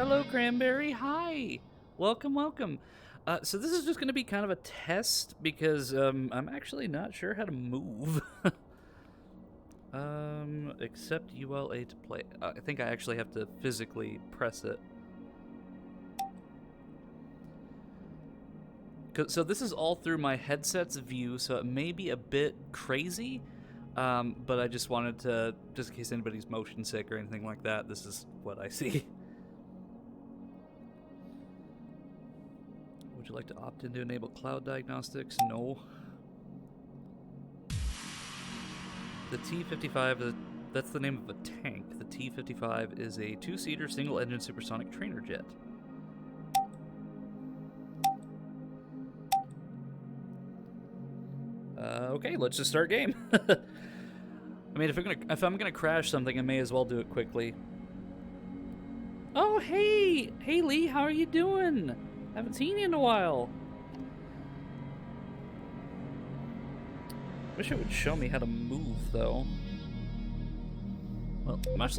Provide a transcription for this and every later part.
Hello, Cranberry. Hi. Welcome, welcome. So this is just going to be kind of a test because I'm actually not sure how to move. Accept ULA to play. I think I actually have to physically press it. So this is all through my headset's view, so it may be a bit crazy, but I just wanted to, just in case anybody's motion sick or anything like that, this is what I see. Would you like to opt in to enable cloud diagnostics? No. The T-55, that's the name of a tank. The T-55 is a two-seater, single-engine supersonic trainer jet. Okay, let's just start game. I mean, if I'm gonna crash something, I may as well do it quickly. Oh, hey! Hey, Lee, how are you doing? Haven't seen you in a while. Wish it would show me how to move, though. Well,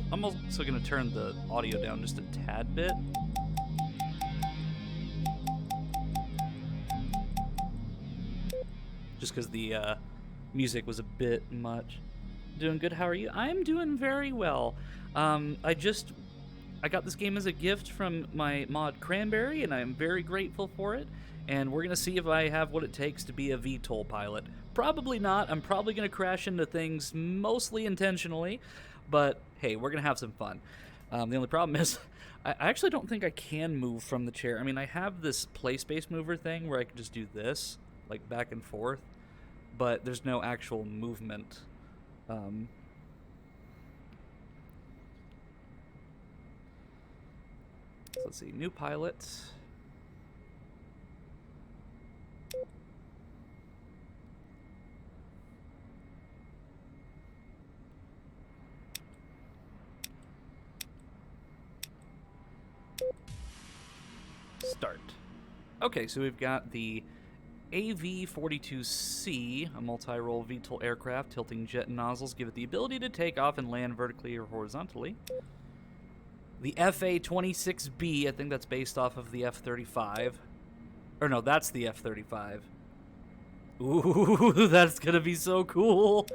I'm also going to turn the audio down just a tad bit. Just because the music was a bit much. Doing good, how are you? I'm doing very well. I got this game as a gift from my mod Cranberry, and I'm very grateful for it. And we're going to see if I have what it takes to be a VTOL pilot. Probably not. I'm probably going to crash into things mostly intentionally. But, hey, we're going to have some fun. The only problem is, I actually don't think I can move from the chair. I mean, I have this play space mover thing where I can just do this, like back and forth. But there's no actual movement. Let's see, new pilot. Start. Okay, so we've got the AV-42C, a multi-role VTOL aircraft. Tilting jet nozzles give it the ability to take off and land vertically or horizontally. The FA-26B, I think that's based off of the F-35. Or no, that's the F-35. Ooh, that's gonna be so cool.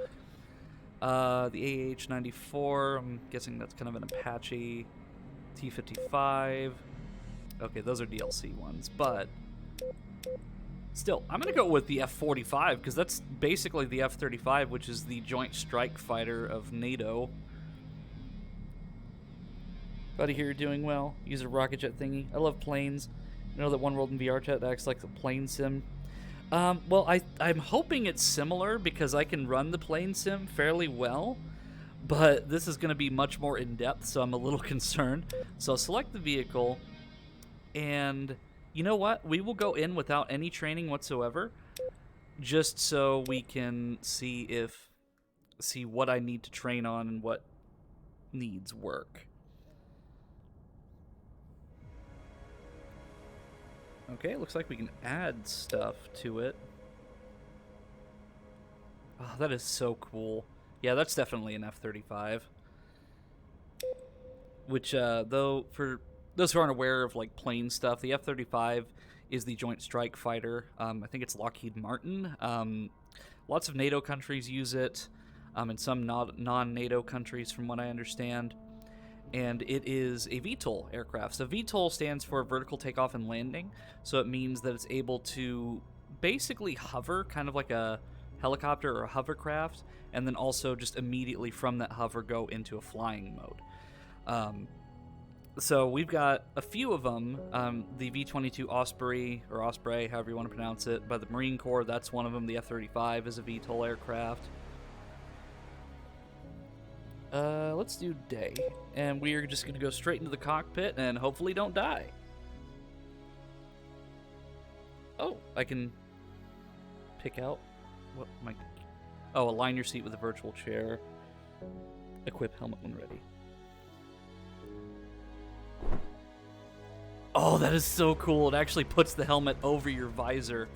The AH-94, I'm guessing that's kind of an Apache. T-55. Okay, those are DLC ones, but still, I'm gonna go with the F-45 because that's basically the F-35, which is the Joint Strike Fighter of NATO. Glad to hear you're doing well. Use a rocket jet thingy. I love planes. I know that One World in VR chat acts like a plane sim. Well, I'm hoping it's similar because I can run the plane sim fairly well, but this is going to be much more in-depth, so I'm a little concerned. So I'll select the vehicle, and you know what? We will go in without any training whatsoever, just so we can see what I need to train on and what needs work. Okay, looks like we can add stuff to it. Oh, that is so cool. Yeah, that's definitely an F-35. Which, though, for those who aren't aware of, like, plane stuff, the F-35 is the Joint Strike Fighter. I think it's Lockheed Martin. Lots of NATO countries use it, and some non-NATO countries, from what I understand. And it is a VTOL aircraft. So VTOL stands for vertical takeoff and landing, so it means that it's able to basically hover, kind of like a helicopter or a hovercraft, and then also just immediately from that hover go into a flying mode. So we've got a few of them. The V-22 Osprey, or Osprey, however you want to pronounce it, by the Marine Corps, that's one of them. The F-35 is a VTOL aircraft. Let's do day. And we are just going to go straight into the cockpit and hopefully don't die. Oh, I can pick out what my... Oh, align your seat with a virtual chair. Equip helmet when ready. Oh, that is so cool. It actually puts the helmet over your visor.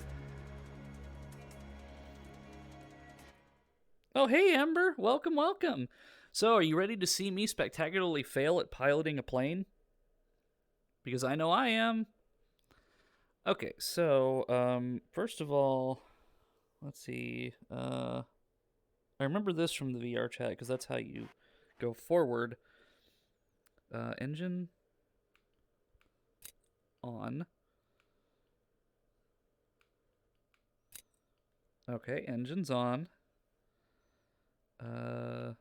Oh, hey, Ember. Welcome, welcome. So, are you ready to see me spectacularly fail at piloting a plane? because I know I am. Okay, so first of all, let's see. I remember this from the VR chat because that's how you go forward. Engine on. Okay, engine's on. I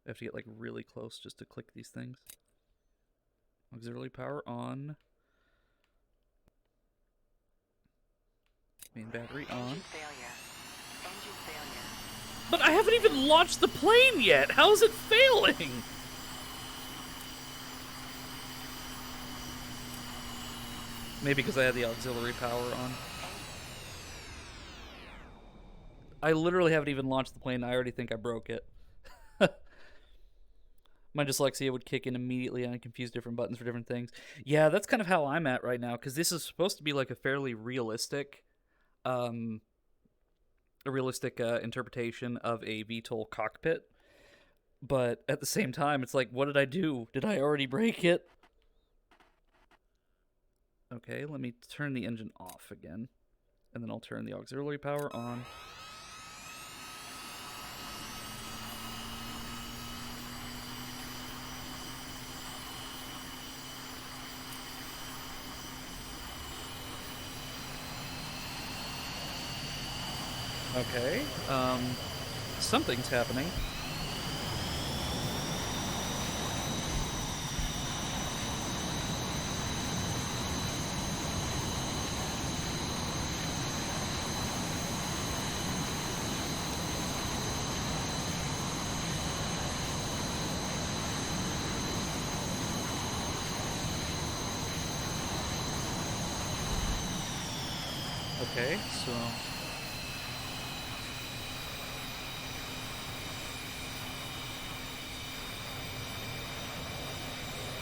have to get like really close just to click these things. Auxiliary power on. Main battery on. Engine failure. Engine failure. But I haven't even launched the plane yet! How is it failing? Maybe because I had the auxiliary power on. I literally haven't even launched the plane. I already think I broke it. My dyslexia would kick in immediately and I confuse different buttons for different things. Yeah, that's kind of how I'm at right now, because this is supposed to be like a fairly realistic interpretation of a VTOL cockpit. But at the same time, it's like, what did I do? Did I already break it? Okay, let me turn the engine off again. And then I'll turn the auxiliary power on. Okay, something's happening. Okay, so...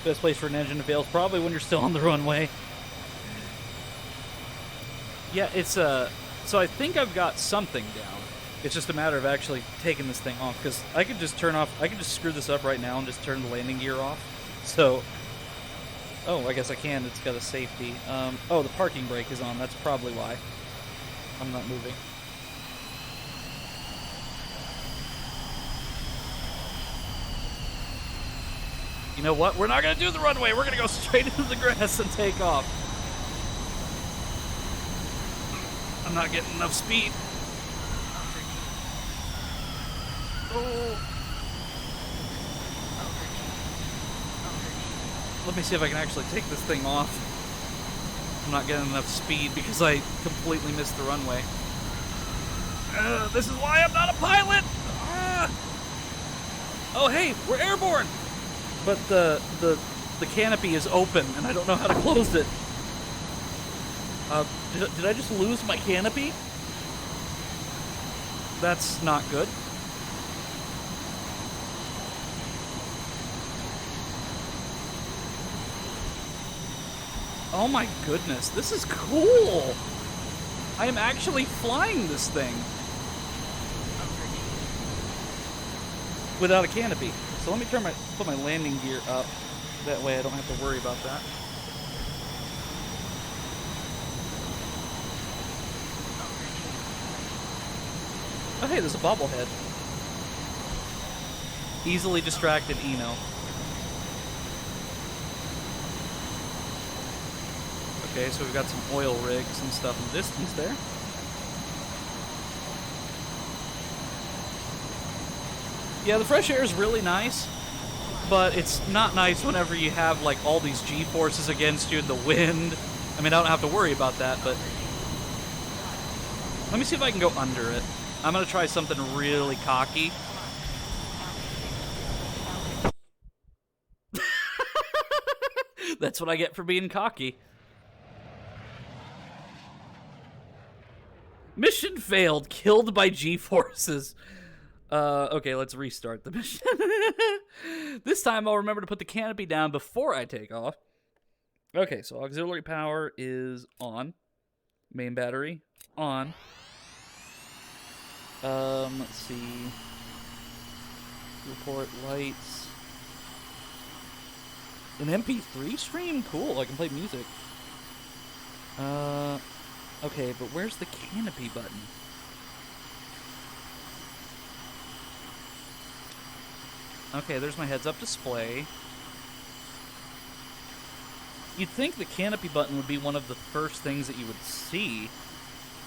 Best place for an engine to fail is probably when you're still on the runway. Yeah, it's so I think I've got something down. It's just a matter of actually taking this thing off, because I could just I could just screw this up right now and just turn the landing gear off. So, oh, I guess I can. It's got a safety. Oh, the parking brake is on. That's probably why I'm not moving. You know what? We're not going to do the runway. We're going to go straight into the grass and take off. I'm not getting enough speed. Oh. Let me see if I can actually take this thing off. I'm not getting enough speed because I completely missed the runway. This is why I'm not a pilot! Oh, hey, we're airborne! But the canopy is open, and I don't know how to close it. Did I just lose my canopy? That's not good. Oh my goodness, this is cool! I am actually flying this thing. Without a canopy. So let me put my landing gear up. That way I don't have to worry about that. Oh hey, there's a bobblehead. Easily distracted Eno. Okay, so we've got some oil rigs and stuff in the distance there. Yeah, the fresh air is really nice, but it's not nice whenever you have like all these G-forces against you and the wind. I mean, I don't have to worry about that, but let me see if I can go under it. I'm gonna try something really cocky. That's what I get for being cocky. Mission failed, killed by G-forces. Okay, let's restart the mission. This time I'll remember to put the canopy down before I take off. Okay, so auxiliary power is on. Main battery, on. Let's see. Report lights. An MP3 stream? Cool, I can play music. Okay, but where's the canopy button? Okay, there's my heads-up display. You'd think the canopy button would be one of the first things that you would see.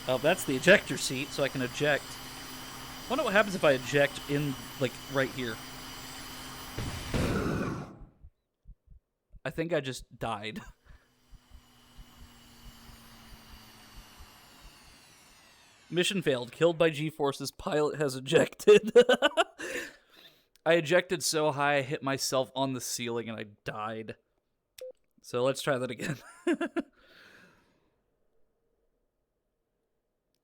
Oh, that's the ejector seat, so I can eject. I wonder what happens if I eject in, like, right here. I think I just died. Mission failed. Killed by G-forces. Pilot has ejected. I ejected so high I hit myself on the ceiling and I died. So let's try that again.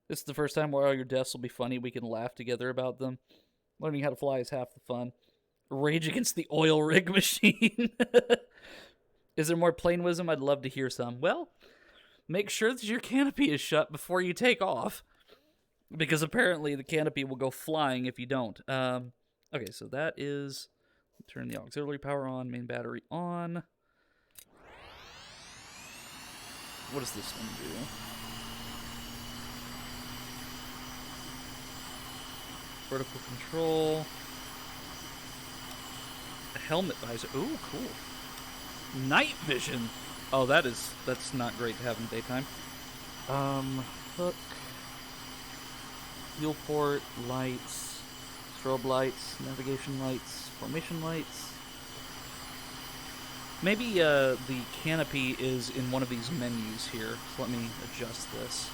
This is the first time where all your deaths will be funny. We can laugh together about them. Learning how to fly is half the fun. Rage against the oil rig machine. Is there more plane wisdom? I'd love to hear some. Well, make sure that your canopy is shut before you take off. Because apparently the canopy will go flying if you don't. Okay, so that is... Turn the auxiliary power on, main battery on. What does this one do? Vertical control. A helmet visor. Ooh, cool. Night vision. Oh, that's not great to have in daytime. Hook. Fuel port, lights, strobe lights, navigation lights, formation lights. Maybe the canopy is in one of these menus here. So let me adjust this.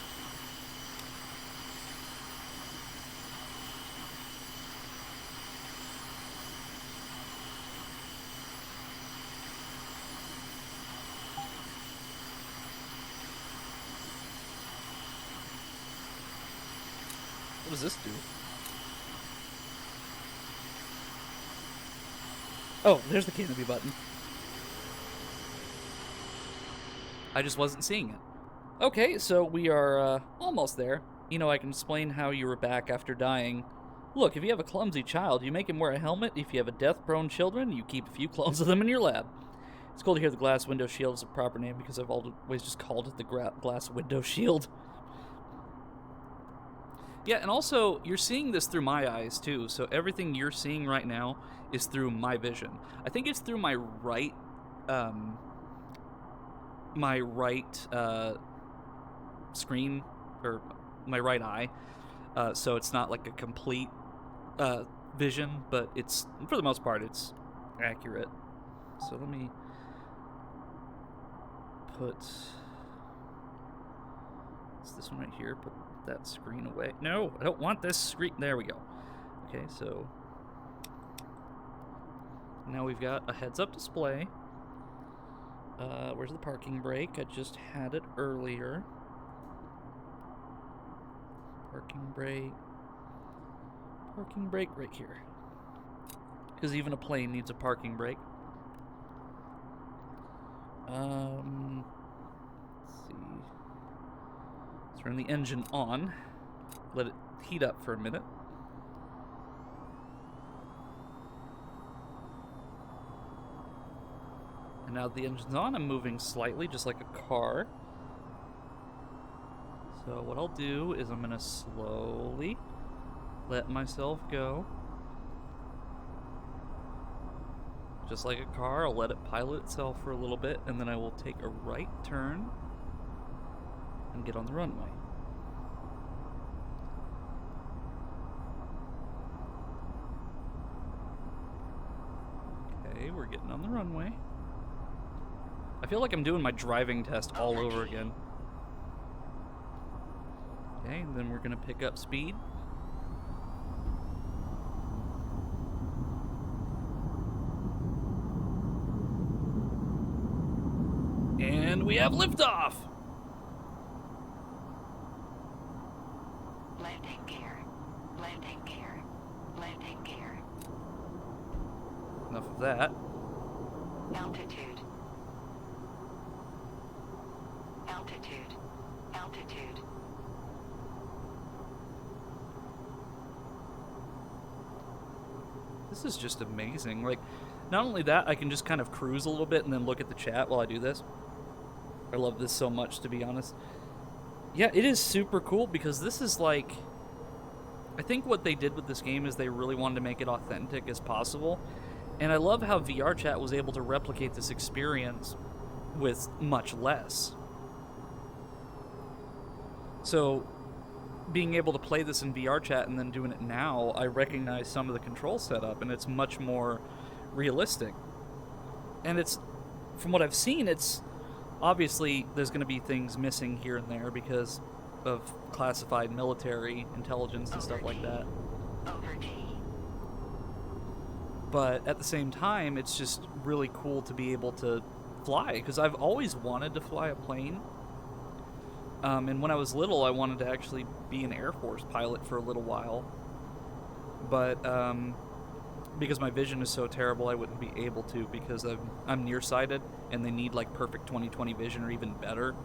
What does this do? Oh, there's the canopy button. I just wasn't seeing it. Okay, so we are almost there. You know, I can explain how you were back after dying. Look, if you have a clumsy child, you make him wear a helmet. If you have a death-prone children, you keep a few clones of them in your lab. It's cool to hear the glass window shield is a proper name because I've always just called it the glass window shield. Yeah, and also, you're seeing this through my eyes, too, so everything you're seeing right now is through my vision. I think it's through my right screen, or my right eye, so it's not like a complete vision, but it's, for the most part, it's accurate. So let me put... It's this one right here, put that screen away. No, I don't want this screen. There we go. Okay, so now we've got a heads-up display. Where's the parking brake? I just had it earlier. Parking brake. Parking brake right here. Because even a plane needs a parking brake. Let's see. Turn the engine on. Let it heat up for a minute. And now the engine's on, I'm moving slightly, just like a car. So what I'll do is I'm going to slowly let myself go. Just like a car, I'll let it pilot itself for a little bit, and then I will take a right turn and get on the runway. Okay, we're getting on the runway. I feel like I'm doing my driving test all over again. Okay, and then we're gonna pick up speed. And we have liftoff! Landing gear. Landing gear. Landing gear. Enough of that. Altitude. Altitude. Altitude. This is just amazing. Like, Not only that, I can just kind of cruise a little bit and then look at the chat while I do this. I love this so much, to be honest. Yeah, it is super cool because this is like... I think what they did with this game is they really wanted to make it authentic as possible. And I love how VR chat was able to replicate this experience with much less. So, being able to play this in VR chat and then doing it now, I recognize some of the control setup, and it's much more realistic. And it's, from what I've seen, it's obviously there's going to be things missing here and there because of classified military intelligence and stuff like that. But at the same time, it's just really cool to be able to fly, because I've always wanted to fly a plane. And when I was little, I wanted to actually be an Air Force pilot for a little while. But because my vision is so terrible, I wouldn't be able to, because I'm nearsighted, and they need like perfect 20/20 vision or even better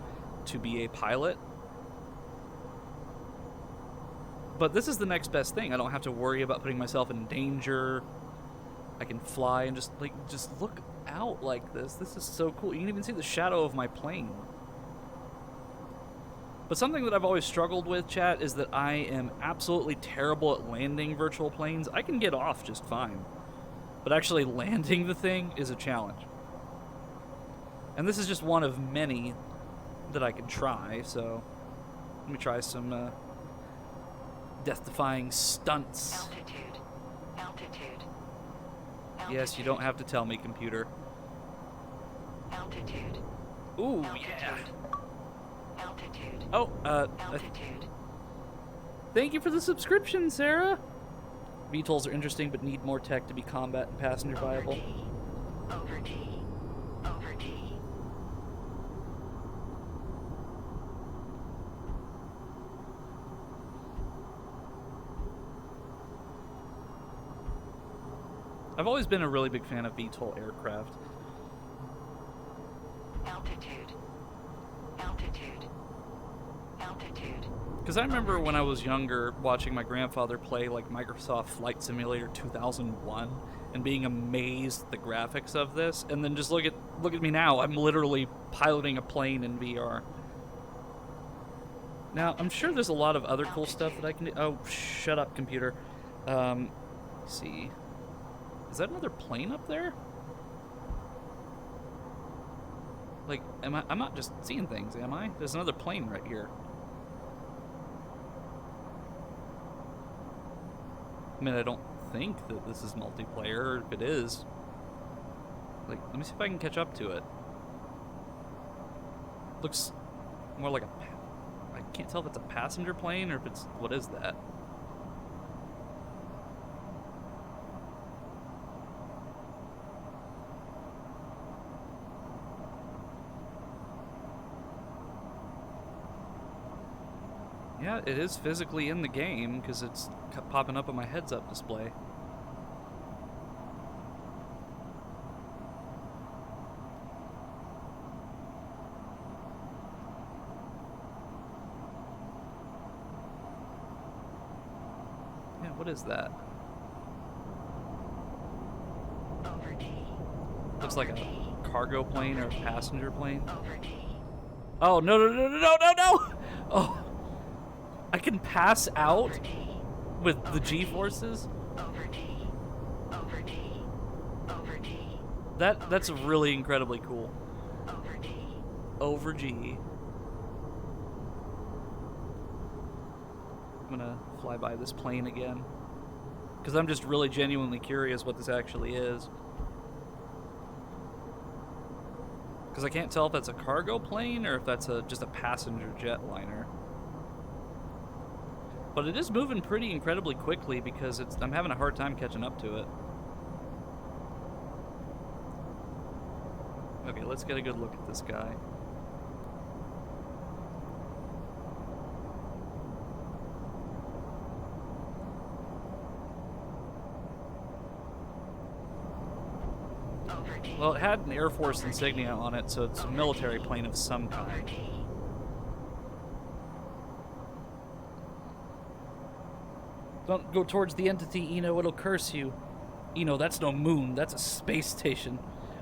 to be a pilot. But this is the next best thing. I don't have to worry about putting myself in danger. I can fly and just look out like this. This is so cool. You can even see the shadow of my plane. But something that I've always struggled with, chat, is that I am absolutely terrible at landing virtual planes. I can get off just fine. But actually landing the thing is a challenge. And this is just one of many that I can try, so let me try some death-defying stunts. Altitude. Altitude. Yes, you don't have to tell me, computer. Altitude. Ooh, Altitude. yeah. Altitude. Oh, Altitude. thank you for the subscription, Sarah. VTOLs are interesting, but need more tech to be combat and passenger viable. Over T. Over T. I've always been a really big fan of VTOL aircraft. Altitude. Altitude. Altitude. Because I remember when I was younger watching my grandfather play like Microsoft Flight Simulator 2001 and being amazed at the graphics of this, and then just look at me now. I'm literally piloting a plane in VR. Now, I'm sure there's a lot of other cool stuff that I can do. Oh, shut up, computer. Let's see. Is that another plane up there? Like, I'm not just seeing things, am I? There's another plane right here. I mean, I don't think that this is multiplayer, or if it is, like, let me see if I can catch up to it. Looks more like I can't tell if it's a passenger plane or if it's, what is that? Yeah, it is physically in the game because it's popping up on my heads-up display. Yeah, what is that? Over T. Looks like a cargo plane or a passenger plane. Over T. Oh, no, no, no, no, no, no, no! Oh, I can pass out with the G-forces? Over T. Over T. Over T. That's really incredibly cool. Over T. Over G. I'm gonna fly by this plane again, because I'm just really genuinely curious what this actually is. Because I can't tell if that's a cargo plane or if that's just a passenger jetliner. But it is moving pretty incredibly quickly because I'm having a hard time catching up to it. Okay, let's get a good look at this guy. Well, it had an Air Force insignia on it, so it's a military plane of some kind. Don't go towards the entity, Eno, it'll curse you. That's no moon. That's a space station.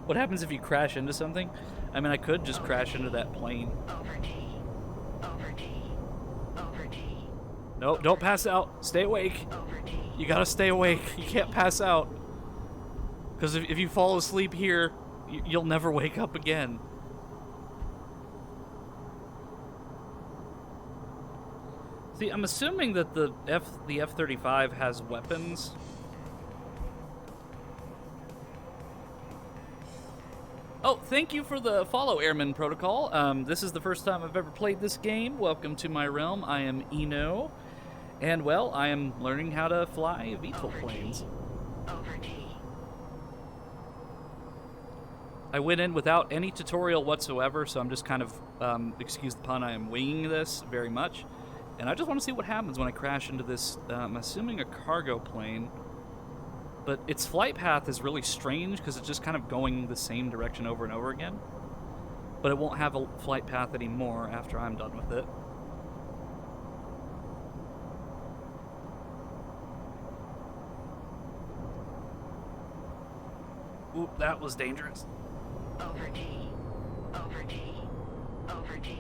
What happens if you crash into something? I mean, I could just crash into that plane. Over T. Over T. Over T. No, don't pass out. Stay awake. Over T. You gotta stay awake. You can't pass out. Because if you fall asleep here, you'll never wake up again. See, I'm assuming that the F-35 has weapons. Oh, thank you for the follow, Airman Protocol. This is the first time I've ever played this game. Welcome to my realm. I am Eno. And, well, I am learning how to fly VTOL planes. Over T. I went in without any tutorial whatsoever, so I'm just kind of, excuse the pun, I am winging this very much. And I just want to see what happens when I crash into this, I'm assuming a cargo plane. But its flight path is really strange because it's just kind of going the same direction over and over again. But it won't have a flight path anymore after I'm done with it. Ooh, that was dangerous. Over T. Over T. Over T.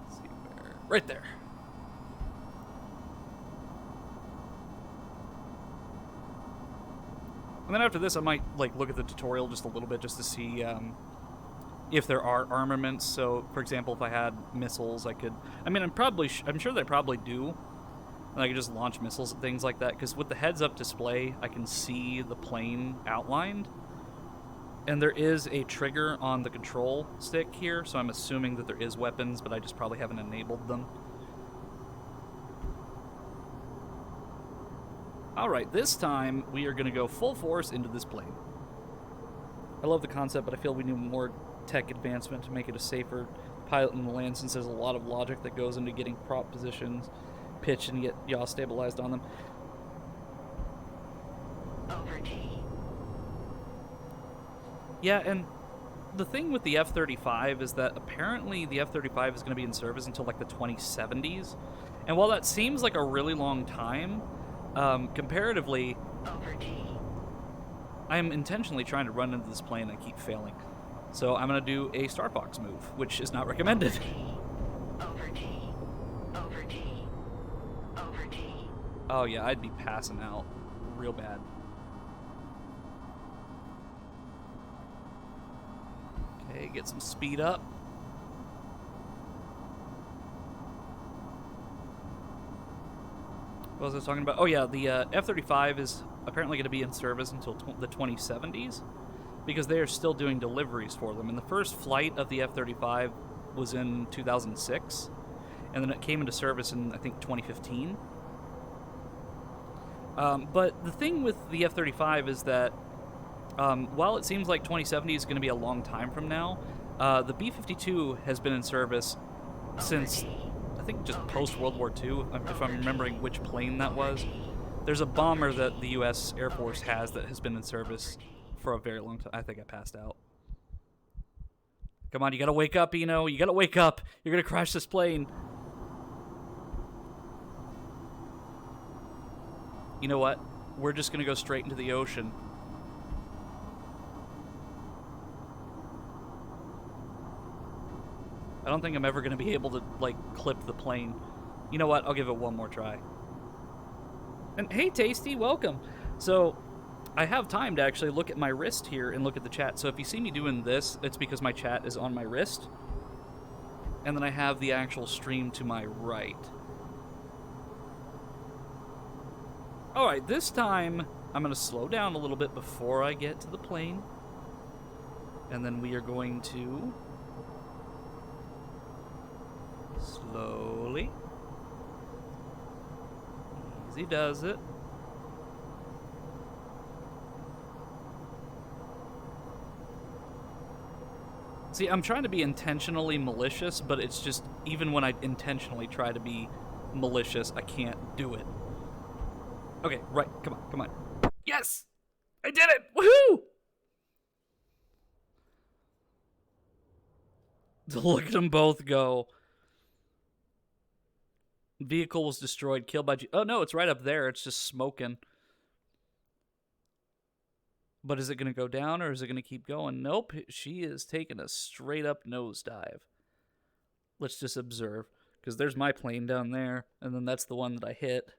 Let's see where. Right there. And then after this, I might look at the tutorial just a little bit just to see if there are armaments. So, for example, if I had missiles, I could. I mean, I'm sure they probably do. And I could just launch missiles and things like that. Because with the heads-up display, I can see the plane outlined. And there is a trigger on the control stick here, so I'm assuming that there is weapons, but I just probably haven't enabled them. Alright, this time we are going to go full force into this plane. I love the concept, but I feel we need more tech advancement to make it a safer pilot in the land, since there's a lot of logic that goes into getting prop positions, pitch, and get yaw stabilized on them. Over T. Yeah, and the thing with the F-35 is that apparently the F-35 is going to be in service until like the 2070s. And while that seems like a really long time, comparatively, Over T. I am intentionally trying to run into this plane and I keep failing. So I'm going to do a Star Fox move, which is not recommended. Over T. Over T. Over T. Oh yeah, I'd be passing out real bad. Okay, get some speed up. What was I talking about? Oh yeah, the F-35 is apparently going to be in service until the 2070s because they are still doing deliveries for them. And the first flight of the F-35 was in 2006, and then it came into service in, I think, 2015. But the thing with the F-35 is that while it seems like 2070 is going to be a long time from now, the B-52 has been in service since, I think, just post-World War II, if I'm remembering which plane that was. There's a bomber that the U.S. Air Force has that has been in service for a very long time. I think I passed out. Come on, you gotta wake up, Eno. You gotta wake up. You're gonna crash this plane. You know what? We're just gonna go straight into the ocean. I don't think I'm ever gonna be able to, clip the plane. You know what? I'll give it one more try. And hey, Tasty, welcome. So, I have time to actually look at my wrist here and look at the chat. So if you see me doing this, it's because my chat is on my wrist. And then I have the actual stream to my right. Alright, this time I'm going to slow down a little bit before I get to the plane. And then we are going to slowly. Easy does it. See, I'm trying to be intentionally malicious, but it's just, even when I intentionally try to be malicious, I can't do it. Okay, right, come on, come on. Yes! I did it! Woohoo! Look at them both go. Vehicle was destroyed, killed by... Oh, no, it's right up there. It's just smoking. But is it going to go down or is it going to keep going? Nope, she is taking a straight up nosedive. Let's just observe. Because there's my plane down there, and then that's the one that I hit.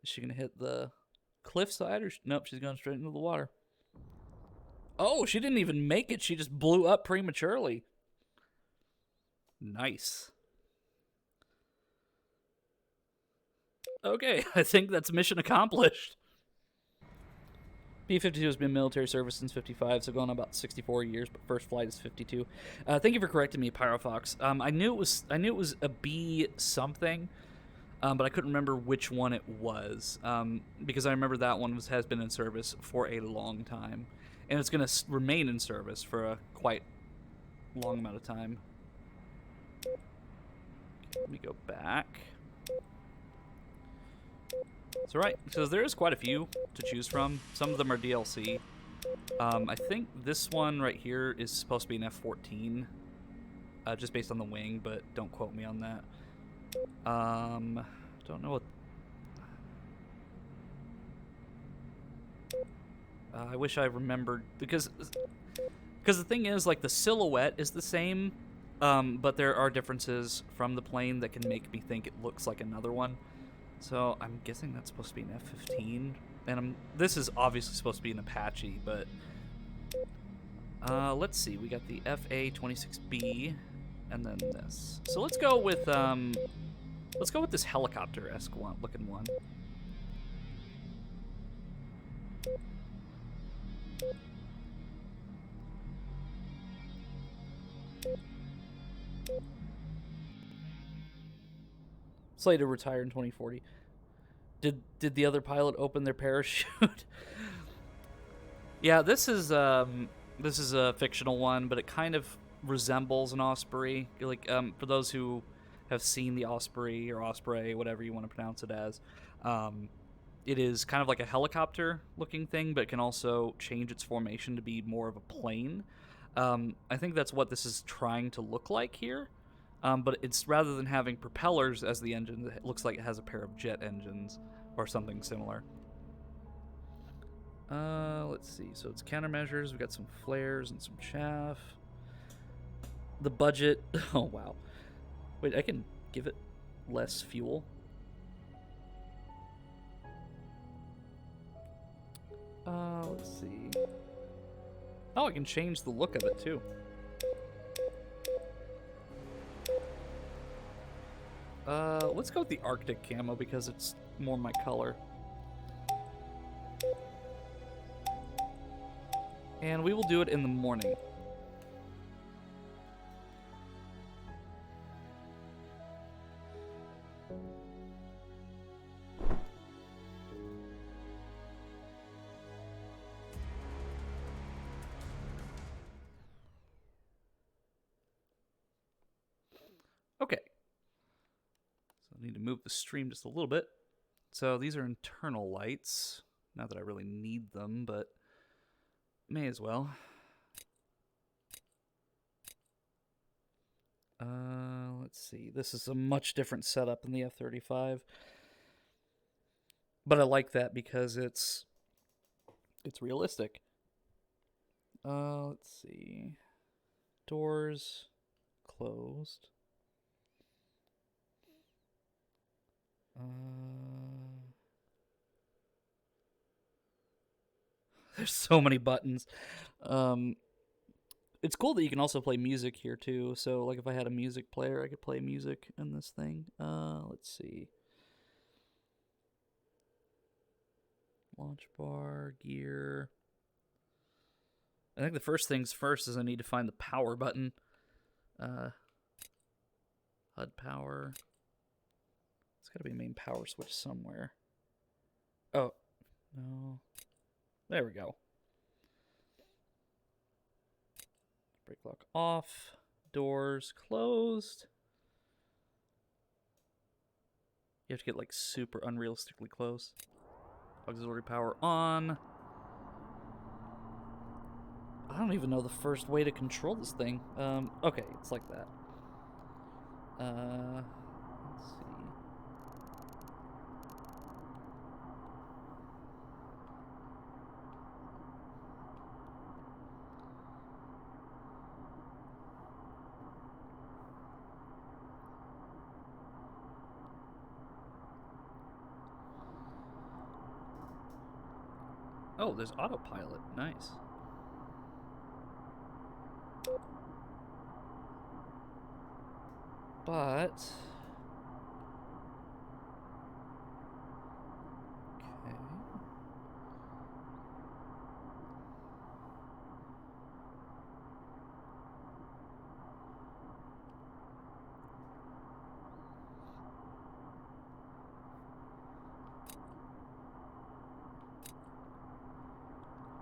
Is she going to hit the cliffside? Or nope, she's going straight into the water. Oh, she didn't even make it. She just blew up prematurely. Nice. Okay, I think that's mission accomplished. B-52 has been military service since 55, so going on about 64 years, but first flight is 52. Thank you for correcting me, Pyrofox. I knew it was a B something, but I couldn't remember which one it was, because I remember that one has been in service for a long time, and it's going to remain in service for a quite long amount of time. Okay, let me go back. So right, so there is quite a few to choose from. Some of them are DLC. I think this one right here is supposed to be an F-14, just based on the wing, but don't quote me on that. Don't know what... I wish I remembered, because the thing is, like, the silhouette is the same, but there are differences from the plane that can make me think it looks like another one. So I'm guessing that's supposed to be an F-15, and this is obviously supposed to be an Apache, but let's see. We got the FA-26B, and then this. So let's go with this helicopter-esque looking one. Slated to retire in 2040. Did the other pilot open their parachute? Yeah, this is a fictional one, but it kind of resembles an Osprey. Like, for those who have seen the Osprey or Osprey, whatever you want to pronounce it as, it is kind of like a helicopter-looking thing, but it can also change its formation to be more of a plane. I think that's what this is trying to look like here. But it's rather than having propellers as the engine, it looks like it has a pair of jet engines or something similar. Let's see. So it's countermeasures. We got some flares and some chaff. The budget. Oh, wow. Wait, I can give it less fuel. Let's see. Oh, I can change the look of it, too. Let's go with the Arctic camo because it's more my color. And we will do it in the morning. Okay. So I need to move the stream just a little bit. So these are internal lights. Not that I really need them, but may as well. Let's see. This is a much different setup than the F-35. But I like that because it's realistic. Let's see. Doors closed. There's so many buttons. It's cool that you can also play music here too. So like if I had a music player, I could play music in this thing. Let's see. Launch bar, gear. I think the first things first is I need to find the power button. HUD power. It's got to be a main power switch somewhere. Oh, no. There we go. Brake lock off. Doors closed. You have to get like super unrealistically close. Auxiliary power on. I don't even know the first way to control this thing. Okay, it's like that. Let's see. Oh, there's autopilot. Nice. But... okay.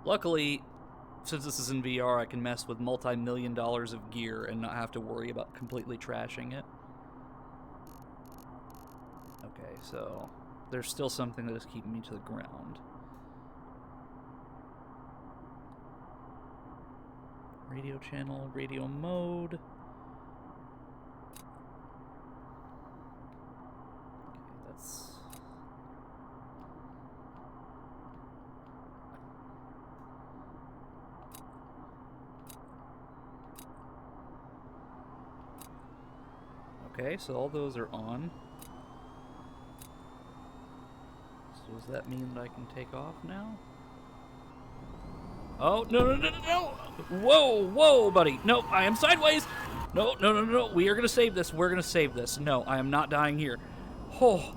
Luckily, since this is in VR, I can mess with multi-million dollars of gear and not have to worry about completely trashing it. Okay, so there's still something that is keeping me to the ground. Radio channel, radio mode. Okay, that's... okay, so all those are on. So does that mean that I can take off now? Oh, no, no, no, no, no! Whoa, whoa, buddy. No, I am sideways. No, no, no, no. We are going to save this. We're going to save this. No, I am not dying here. Oh.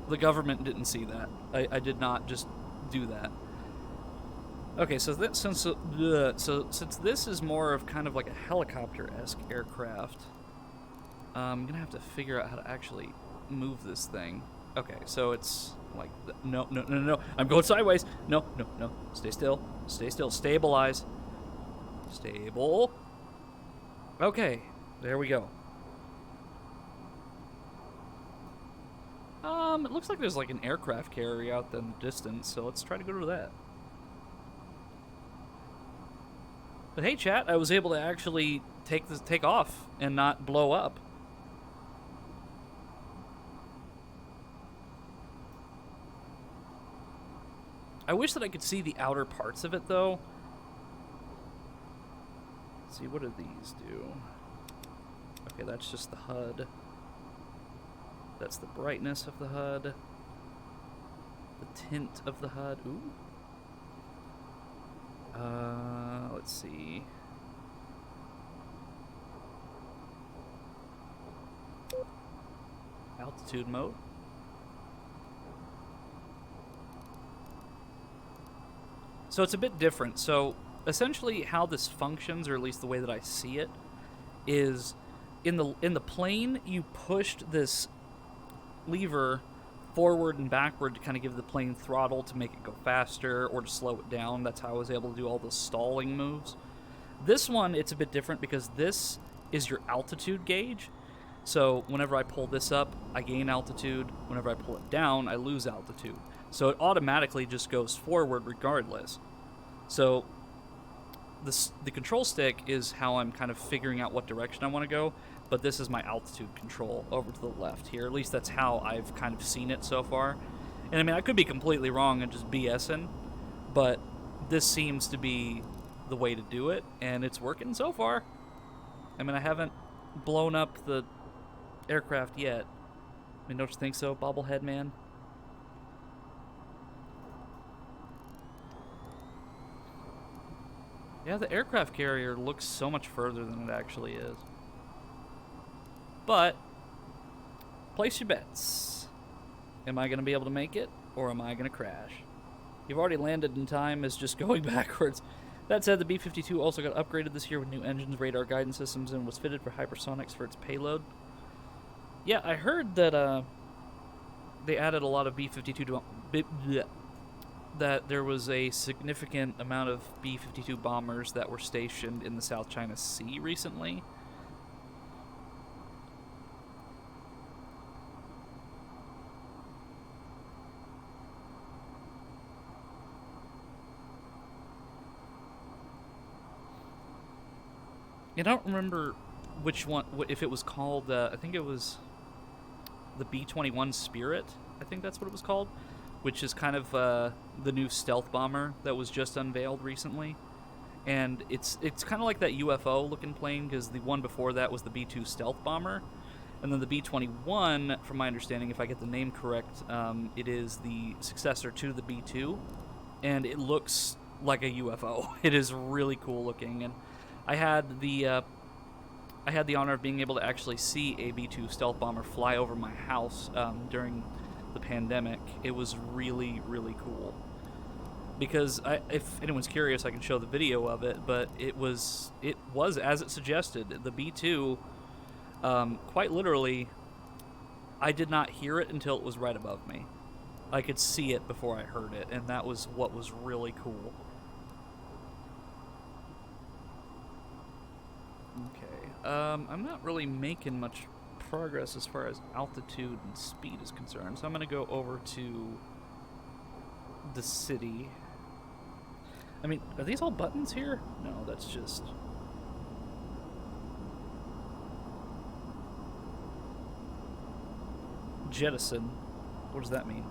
The government didn't see that. I did not just do that. Okay, so since this is more of kind of like a helicopter-esque aircraft, I'm gonna have to figure out how to actually move this thing. Okay, so it's like no, no, no, no, no. I'm going sideways. No, no, no. Stay still. Stay still. Stabilize. Stable. Okay, there we go. It looks like there's like an aircraft carrier out in the distance, so let's try to go to that. But hey, chat, I was able to actually take off and not blow up. I wish that I could see the outer parts of it, though. Let's see, what do these do? Okay, that's just the HUD. That's the brightness of the HUD. The tint of the HUD. Ooh. Let's see. Altitude mode. So it's a bit different. So essentially how this functions, or at least the way that I see it, is in the plane you pushed this lever forward and backward to kind of give the plane throttle to make it go faster or to slow it down. That's how I was able to do all the stalling moves. This one, it's a bit different because this is your altitude gauge. So whenever I pull this up, I gain altitude. Whenever I pull it down, I lose altitude. So it automatically just goes forward regardless. So the control stick is how I'm kind of figuring out what direction I want to go, but this is my altitude control over to the left here. At least that's how I've kind of seen it so far. And I mean, I could be completely wrong and just BSing, but this seems to be the way to do it, and it's working so far. I mean, I haven't blown up the aircraft yet. I mean, don't you think so, bobblehead man? Yeah, the aircraft carrier looks so much further than it actually is. But, place your bets. Am I going to be able to make it, or am I going to crash? You've already landed in time is just going backwards. That said, the B-52 also got upgraded this year with new engines, radar guidance systems, and was fitted for hypersonics for its payload. Yeah, I heard that they added a lot of B-52 to... that there was a significant amount of B-52 bombers that were stationed in the South China Sea recently. I don't remember which one, if it was called, I think it was the B-21 Spirit. I think that's what it was called, which is kind of the new stealth bomber that was just unveiled recently. And it's kind of like that UFO looking plane, because the one before that was the B-2 stealth bomber. And then the B-21, from my understanding, if I get the name correct, it is the successor to the B-2, and it looks like a UFO. It is really cool looking, and I had the honor of being able to actually see a B-2 stealth bomber fly over my house during the pandemic. It was really, really cool. Because if anyone's curious, I can show the video of it. But it was as it suggested. The B-2, quite literally, I did not hear it until it was right above me. I could see it before I heard it, and that was what was really cool. Okay, I'm not really making much progress as far as altitude and speed is concerned, so I'm going to go over to the city. I mean, are these all buttons here? No, that's just... jettison. What does that mean?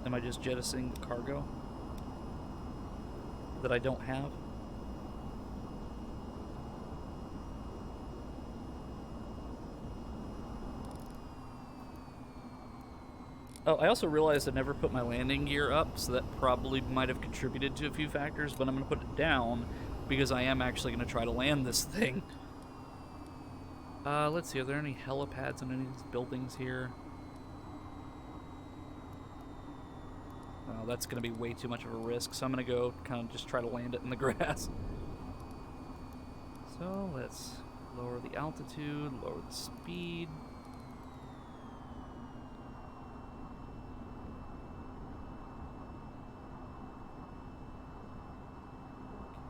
Am I just jettisoning the cargo that I don't have? Oh, I also realized I never put my landing gear up, so that probably might have contributed to a few factors, but I'm going to put it down because I am actually going to try to land this thing. Let's see, are there any helipads in any of these buildings here? Oh, that's going to be way too much of a risk, so I'm going to go kind of just try to land it in the grass. So let's lower the altitude, lower the speed.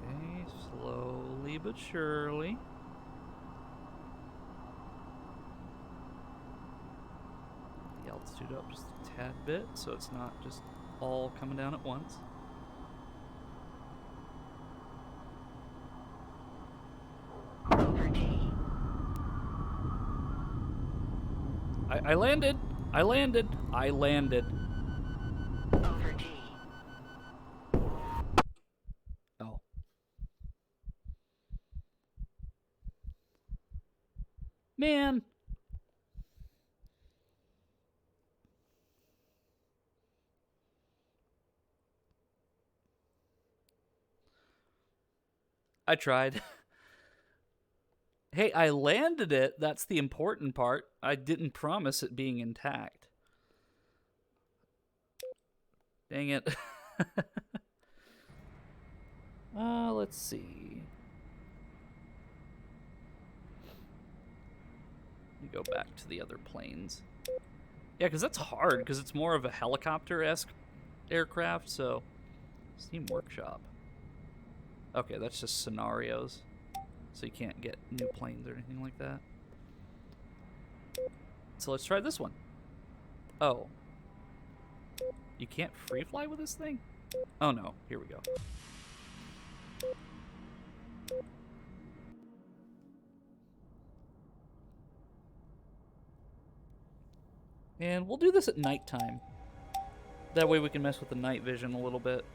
Okay, slowly but surely. The altitude up just a tad bit, so it's not just all coming down at once. Over T. I landed! I landed! I landed! Over T. Oh. Man! I tried. Hey, I landed it. That's the important part. I didn't promise it being intact. Dang it. Let's see. Let me go back to the other planes. Yeah, because that's hard, because it's more of a helicopter-esque aircraft, so... Steam Workshop. Okay, that's just scenarios. So you can't get new planes or anything like that. So let's try this one. Oh. You can't free fly with this thing? Oh no, here we go. And we'll do this at nighttime. That way we can mess with the night vision a little bit.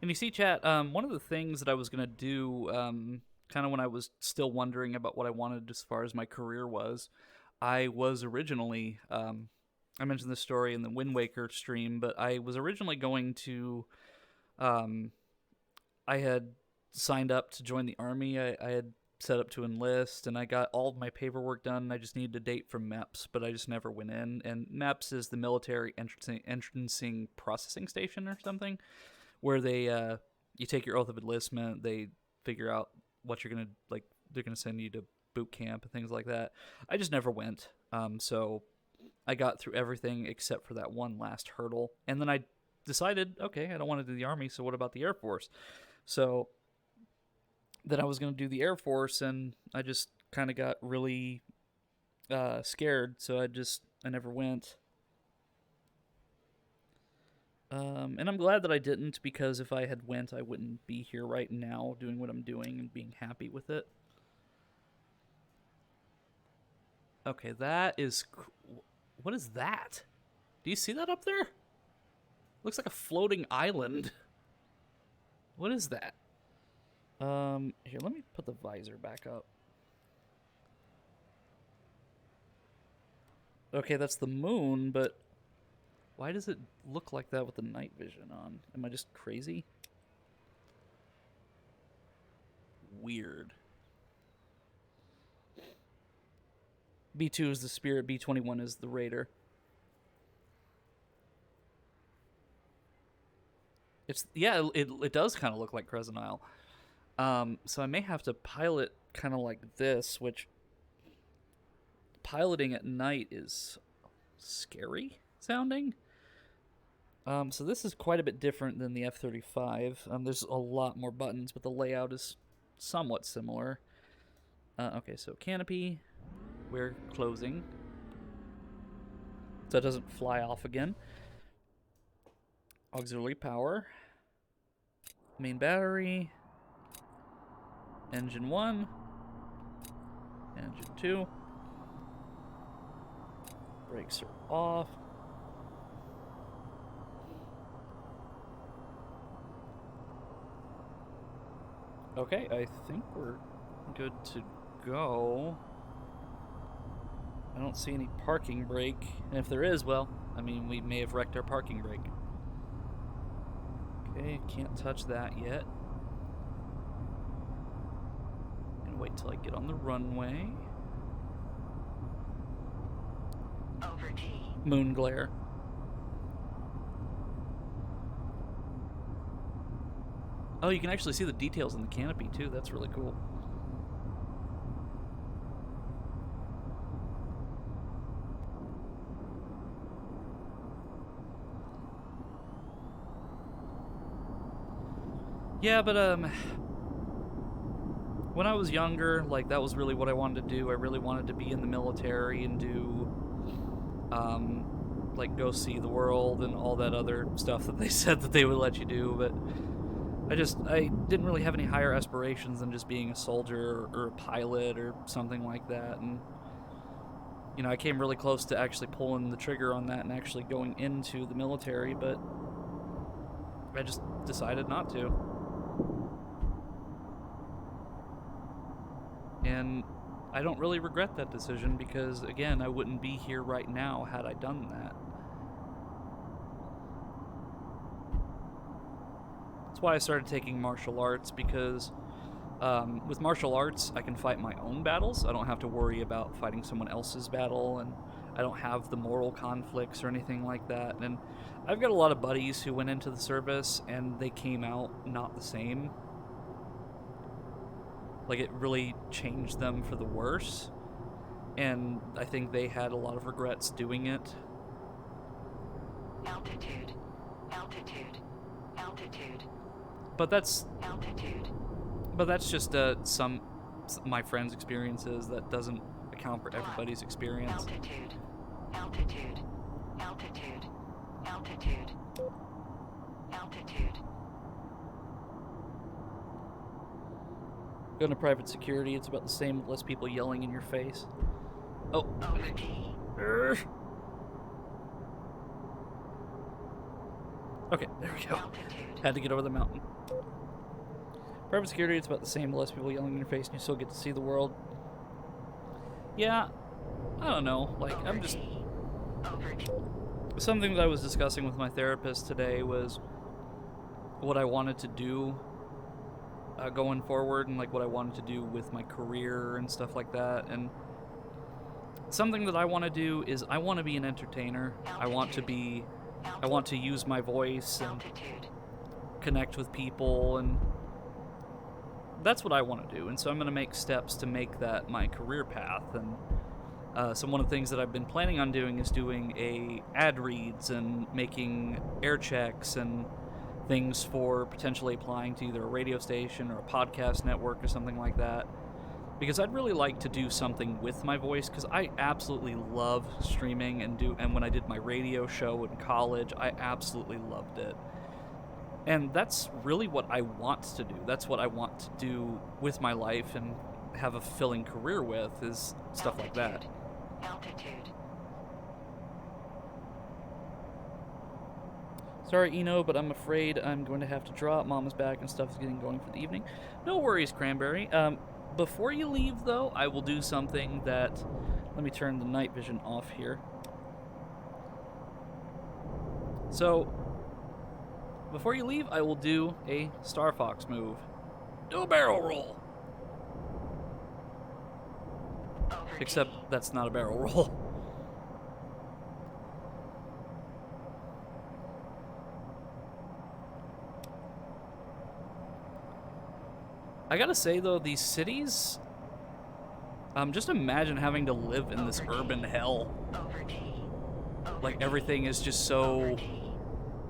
And you see, chat, one of the things that I was going to do, kind of when I was still wondering about what I wanted as far as my career was, I was originally, I mentioned this story in the Wind Waker stream, but I was originally going to, I had signed up to join the Army. I had set up to enlist, and I got all of my paperwork done. I just needed a date from MEPS, but I just never went in. And MEPS is the Military Entrancing Processing Station or something, where they you take your oath of enlistment, they figure out what you're gonna like. They're gonna send you to boot camp and things like that. I just never went, so I got through everything except for that one last hurdle, and then I decided, okay, I don't want to do the Army, so what about the Air Force? So then I was gonna do the Air Force, and I just kind of got really scared, so I never went. And I'm glad that I didn't, because if I had went, I wouldn't be here right now doing what I'm doing and being happy with it. Okay, that is... What is that? Do you see that up there? Looks like a floating island. What is that? Here, let me put the visor back up. Okay, that's the moon, but why does it look like that with the night vision on? Am I just crazy? Weird. B2 is the Spirit, B21 is the Raider. It's, yeah, it does kind of look like Crescent Isle. So I may have to pilot kind of like this, which piloting at night is scary sounding. So this is quite a bit different than the F-35. There's a lot more buttons, but the layout is somewhat similar. Okay, so canopy, we're closing, so it doesn't fly off again. Auxiliary power, main battery, engine 1, engine 2, brakes are off. Okay, I think we're good to go. I don't see any parking brake, and if there is, well, I mean, we may have wrecked our parking brake. Okay, can't touch that yet. Gonna wait till I get on the runway. Over T. Moon glare. Oh, you can actually see the details in the canopy too. That's really cool. Yeah, but when I was younger, like, that was really what I wanted to do. I really wanted to be in the military and do like, go see the world and all that other stuff that they said that they would let you do, but I didn't really have any higher aspirations than just being a soldier or a pilot or something like that. And, you know, I came really close to actually pulling the trigger on that and actually going into the military, but I just decided not to. And I don't really regret that decision because, again, I wouldn't be here right now had I done that. That's why I started taking martial arts, because with martial arts, I can fight my own battles. I don't have to worry about fighting someone else's battle, and I don't have the moral conflicts or anything like that. And I've got a lot of buddies who went into the service, and they came out not the same. Like, it really changed them for the worse. And I think they had a lot of regrets doing it. Altitude. Altitude. Altitude. But that's Altitude. just some my friends' experiences. That doesn't account for everybody's experience. Altitude. Altitude. Altitude. Altitude. Altitude. Going to private security, it's about the same with less people yelling in your face. Oh. Over T. Okay, there we go. Altitude. Had to get over the mountain. Private security, it's about the same, less people yelling in your face, and you still get to see the world. Yeah, I don't know. Like, Over I'm just... T. Over T. Something that I was discussing with my therapist today was what I wanted to do going forward, and like what I wanted to do with my career and stuff like that. And something that I want to do is I want to be an entertainer. I want to use my voice and Altitude. connect with people, and that's what I want to do. And so I'm going to make steps to make that my career path. And so one of the things that I've been planning on doing is doing ad reads and making air checks and things for potentially applying to either a radio station or a podcast network or something like that. because I'd really like to do something with my voice, because I absolutely love streaming and when I did my radio show in college, I absolutely loved it. And that's really what I want to do. That's what I want to do with my life and have a fulfilling career with, is stuff like that. Altitude. Sorry, Eno, but I'm afraid I'm going to have to drop. Mom is back and stuff is getting going for the evening. No worries, Cranberry. Before you leave, though, I will do something that... Let me turn the night vision off here. So, before you leave, I will do a Star Fox move. Do a barrel roll. Over Except T. that's not a barrel roll. I gotta say, though, these cities... just imagine having to live in this urban hell. Over T. Over Like, T. everything is just Over so... T.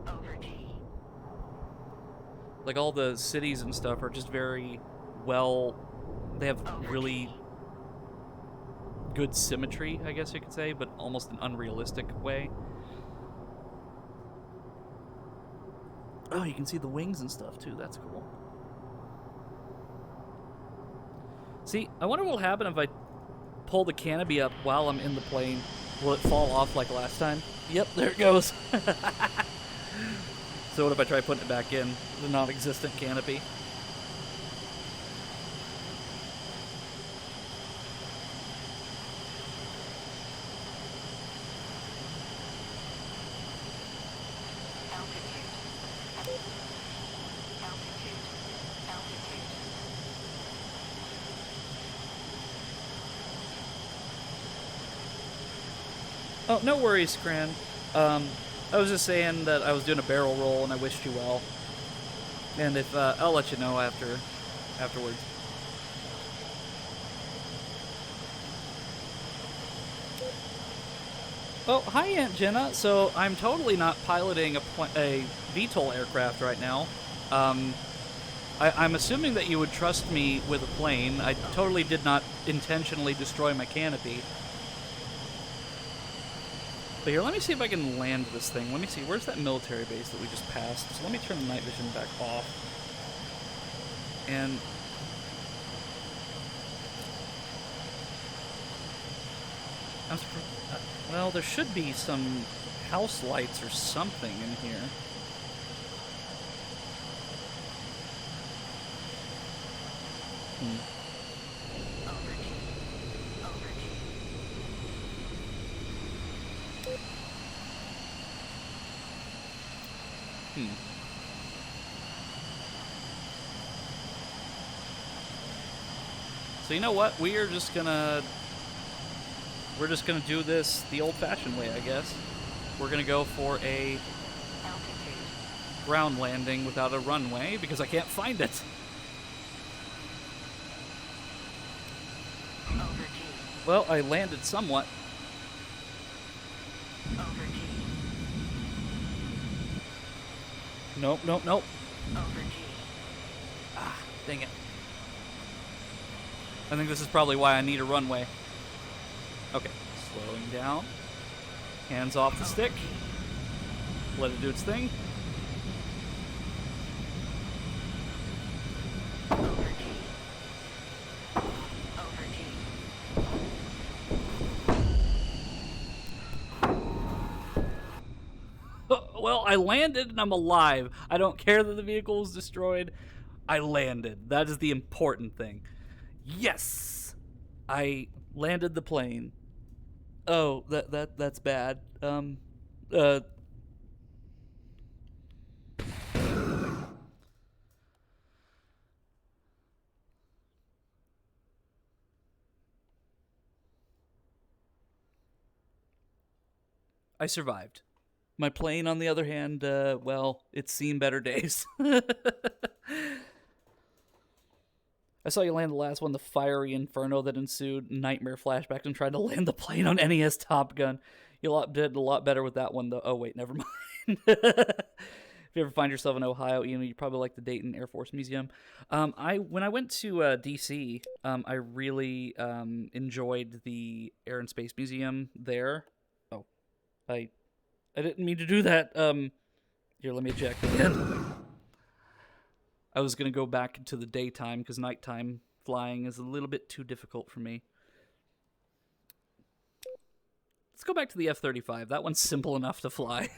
Over T. Like, all the cities and stuff are just very well... They have really good symmetry, I guess you could say, but almost an unrealistic way. Oh, you can see the wings and stuff, too. That's cool. See, I wonder what will happen if I pull the canopy up while I'm in the plane. Will it fall off like last time? Yep, there it goes. So what if I try putting it back in, the non-existent canopy? Altitude. Altitude. Altitude. Oh, no worries, Cran. I was just saying that I was doing a barrel roll and I wished you well. And if I'll let you know afterwards. Oh, hi, Aunt Jenna. So I'm totally not piloting a VTOL aircraft right now. I'm assuming that you would trust me with a plane. I totally did not intentionally destroy my canopy. But here, let me see if I can land this thing. Let me see. Where's that military base that we just passed? So let me turn the night vision back off. And... well, there should be some house lights or something in here. Over T. Over T. So you know what? We're just gonna do this the old-fashioned way, I guess. We're gonna go for a Altitude. ground landing without a runway because I can't find it. Over T. Well, I landed somewhat. Over T. Nope. Over T. Ah, dang it. I think this is probably why I need a runway. Okay, slowing down. Hands off the stick. Let it do its thing. Over T. Over T. Well, I landed and I'm alive. I don't care that the vehicle was destroyed. I landed. That is the important thing. Yes! I landed the plane. Oh, that's bad. I survived. My plane, on the other hand, well, it's seen better days. I saw you land the last one, the fiery inferno that ensued, nightmare flashbacks, and tried to land the plane on NES Top Gun. You did a lot better with that one, though. Oh, wait, never mind. if you ever find yourself in Ohio, you probably like the Dayton Air Force Museum. When I went to DC, I really enjoyed the Air and Space Museum there. Oh, I I didn't mean to do that. Here, let me eject again. I was gonna go back into the daytime because nighttime flying is a little bit too difficult for me. Let's go back to the F-35. That one's simple enough to fly.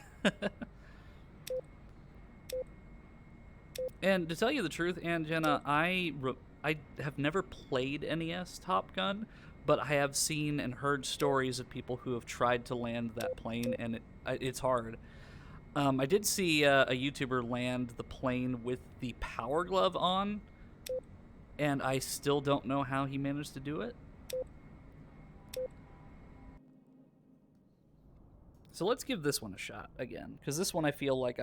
And to tell you the truth, Aunt Jenna, I have never played NES Top Gun, but I have seen and heard stories of people who have tried to land that plane, and it's hard. I did see a YouTuber land the plane with the power glove on, and I still don't know how he managed to do it. So let's give this one a shot again, because this one I feel like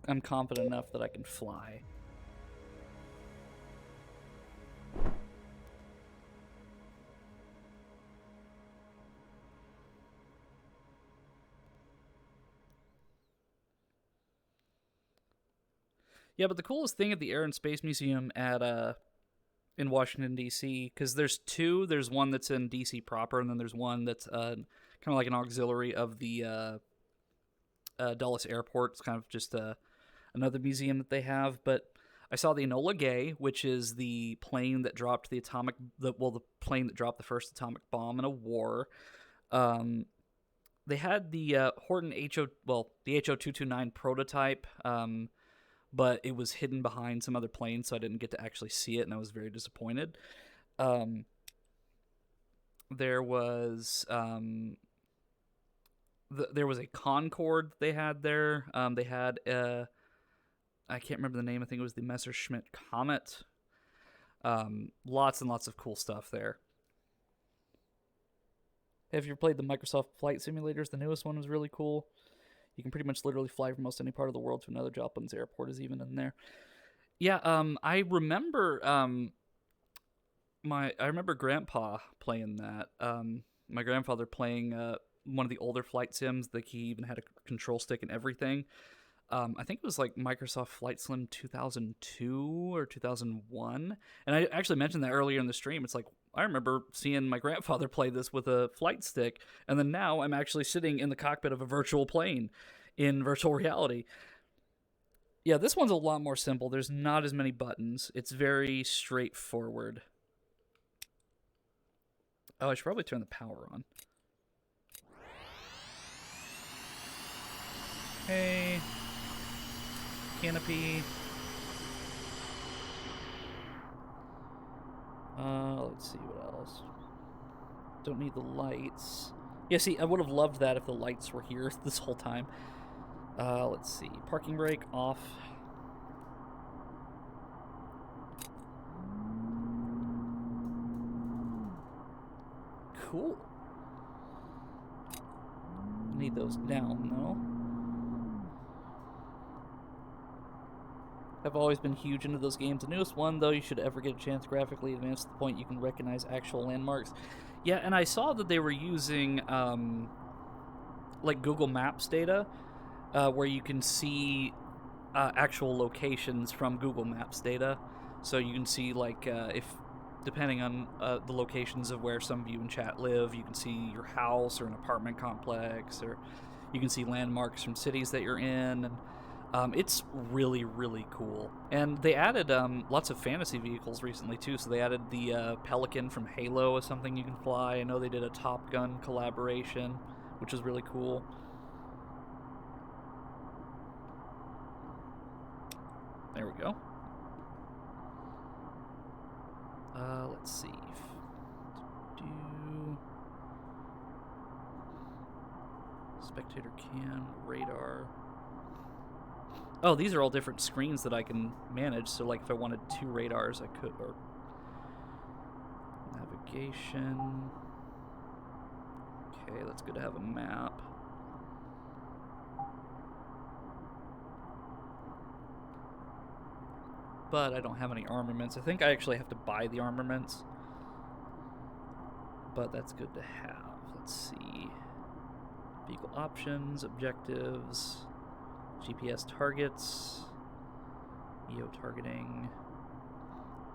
I'm confident enough that I can fly. Yeah, but the coolest thing at the Air and Space Museum in Washington D.C., because there's two. There's one that's in D.C. proper, and then there's one that's kind of like an auxiliary of the Dulles Airport. It's kind of just another museum that they have. But I saw the Enola Gay, which is the plane that dropped the plane that dropped the first atomic bomb in a war. They had the Horton the HO-229 prototype. But it was hidden behind some other planes, so I didn't get to actually see it, and I was very disappointed. There was there was a Concorde they had there. They had I can't remember the name. I think it was the Messerschmitt Comet. Lots and lots of cool stuff there. Have you ever played the Microsoft Flight Simulators? The newest one was really cool. You can pretty much literally fly from most any part of the world to another. Joplin's airport is even in there. Yeah, I remember I remember Grandpa playing that. My grandfather playing one of the older flight sims. Like he even had a control stick and everything. I think it was like Microsoft Flight Sim 2002 or 2001. And I actually mentioned that earlier in the stream. It's like, I remember seeing my grandfather play this with a flight stick, and then now I'm actually sitting in the cockpit of a virtual plane in virtual reality. Yeah, this one's a lot more simple. There's not as many buttons. It's very straightforward. Oh, I should probably turn the power on. Hey. Canopy. Let's see what else. Don't need the lights. Yeah, see, I would have loved that if the lights were here this whole time. Let's see. Parking brake off. Cool. Need those down, though. I've always been huge into those games. The newest one, though, you should ever get a chance, graphically advanced to the point you can recognize actual landmarks. Yeah, and I saw that they were using like Google Maps data, where you can see actual locations from Google Maps data. So you can see like if depending on the locations of where some of you in chat live, you can see your house or an apartment complex, or you can see landmarks from cities that you're in. And it's really, really cool. And they added lots of fantasy vehicles recently, too. So they added the Pelican from Halo as something you can fly. I know they did a Top Gun collaboration, which was really cool. There we go. Let's see. Spectator cam, radar. Oh, these are all different screens that I can manage. So, like, if I wanted 2 radars, I could. Or navigation. Okay, that's good to have a map. But I don't have any armaments. I think I actually have to buy the armaments. But that's good to have. Let's see. Vehicle options, objectives. GPS targets, EO targeting,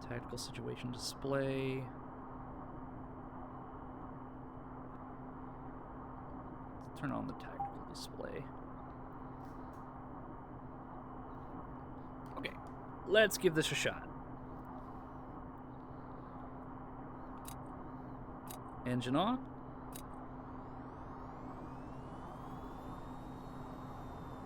tactical situation display. Let's turn on the tactical display. Okay, let's give this a shot. Engine on.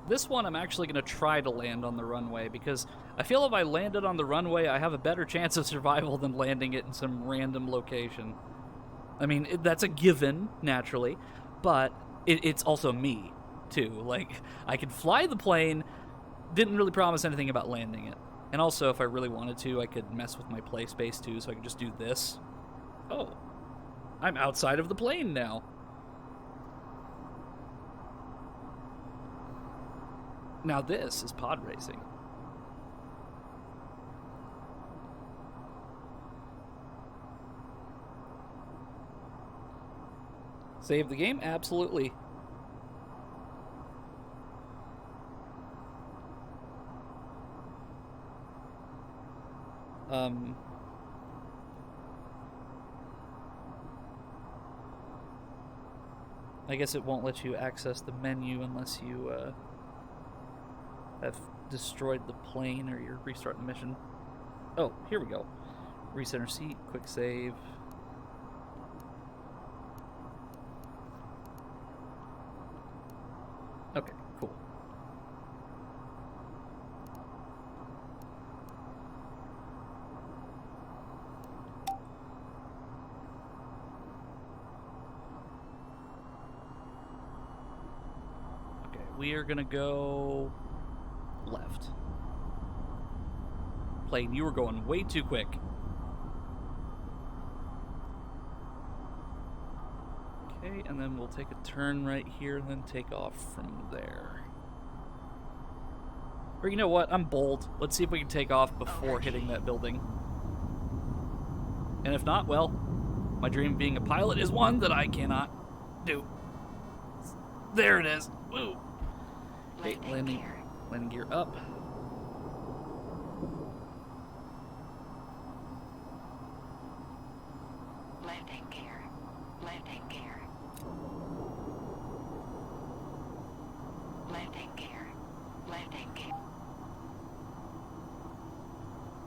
This one I'm actually going to try to land on the runway because I feel if I landed on the runway, I have a better chance of survival than landing it in some random location. I mean, that's a given, naturally, but it's also me, too. Like, I could fly the plane, didn't really promise anything about landing it. And also, if I really wanted to, I could mess with my play space, too, so I could just do this. Oh, I'm outside of the plane now. Now this is pod racing. Save the game? Absolutely. I guess it won't let you access the menu unless you have destroyed the plane or you're restarting the mission. Oh, here we go. Recenter seat, quick save. Okay, cool. Okay, we are gonna go left. Plane, you were going way too quick. Okay, and then we'll take a turn right here and then take off from there. Or you know what? I'm bold. Let's see if we can take off before hitting that building. And if not, well, my dream of being a pilot is one that I cannot do. There it is. Woo. Okay, landing gear up. Landing gear. Landing gear. Landing gear. Landing gear.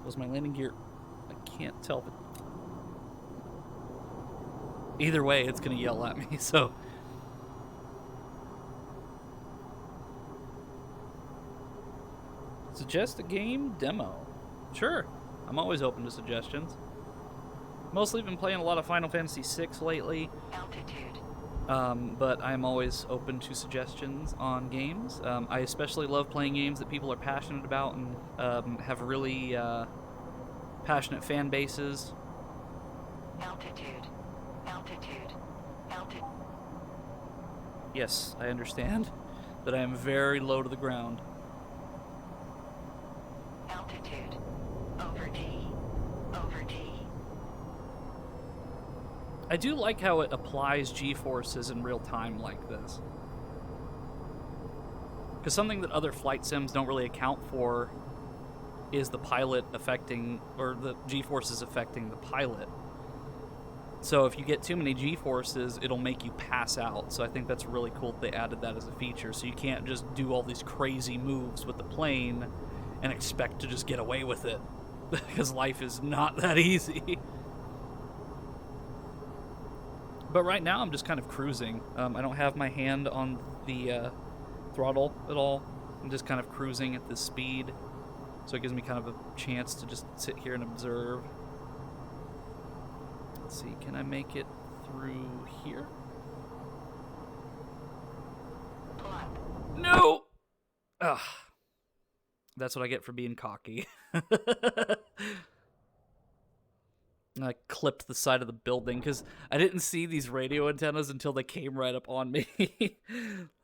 Was my landing gear? I can't tell, but either way, it's gonna yell at me. So. Suggest a game demo. Sure, I'm always open to suggestions. Mostly been playing a lot of Final Fantasy VI lately. Altitude. But I'm always open to suggestions on games. I especially love playing games that people are passionate about and have really passionate fan bases. Altitude. Altitude. Altitude. Yes, I understand that I am very low to the ground. Altitude. Over D. Over D. I do like how it applies G-forces in real time like this. Because something that other flight sims don't really account for is the pilot affecting, or the G-forces affecting the pilot. So if you get too many G-forces, it'll make you pass out. So I think that's really cool that they added that as a feature. So you can't just do all these crazy moves with the plane and expect to just get away with it. Because life is not that easy. But right now I'm just kind of cruising. I don't have my hand on the throttle at all. I'm just kind of cruising at this speed. So it gives me kind of a chance to just sit here and observe. Let's see, can I make it through here? Pull up. No! Ugh. That's what I get for being cocky. I clipped the side of the building because I didn't see these radio antennas until they came right up on me.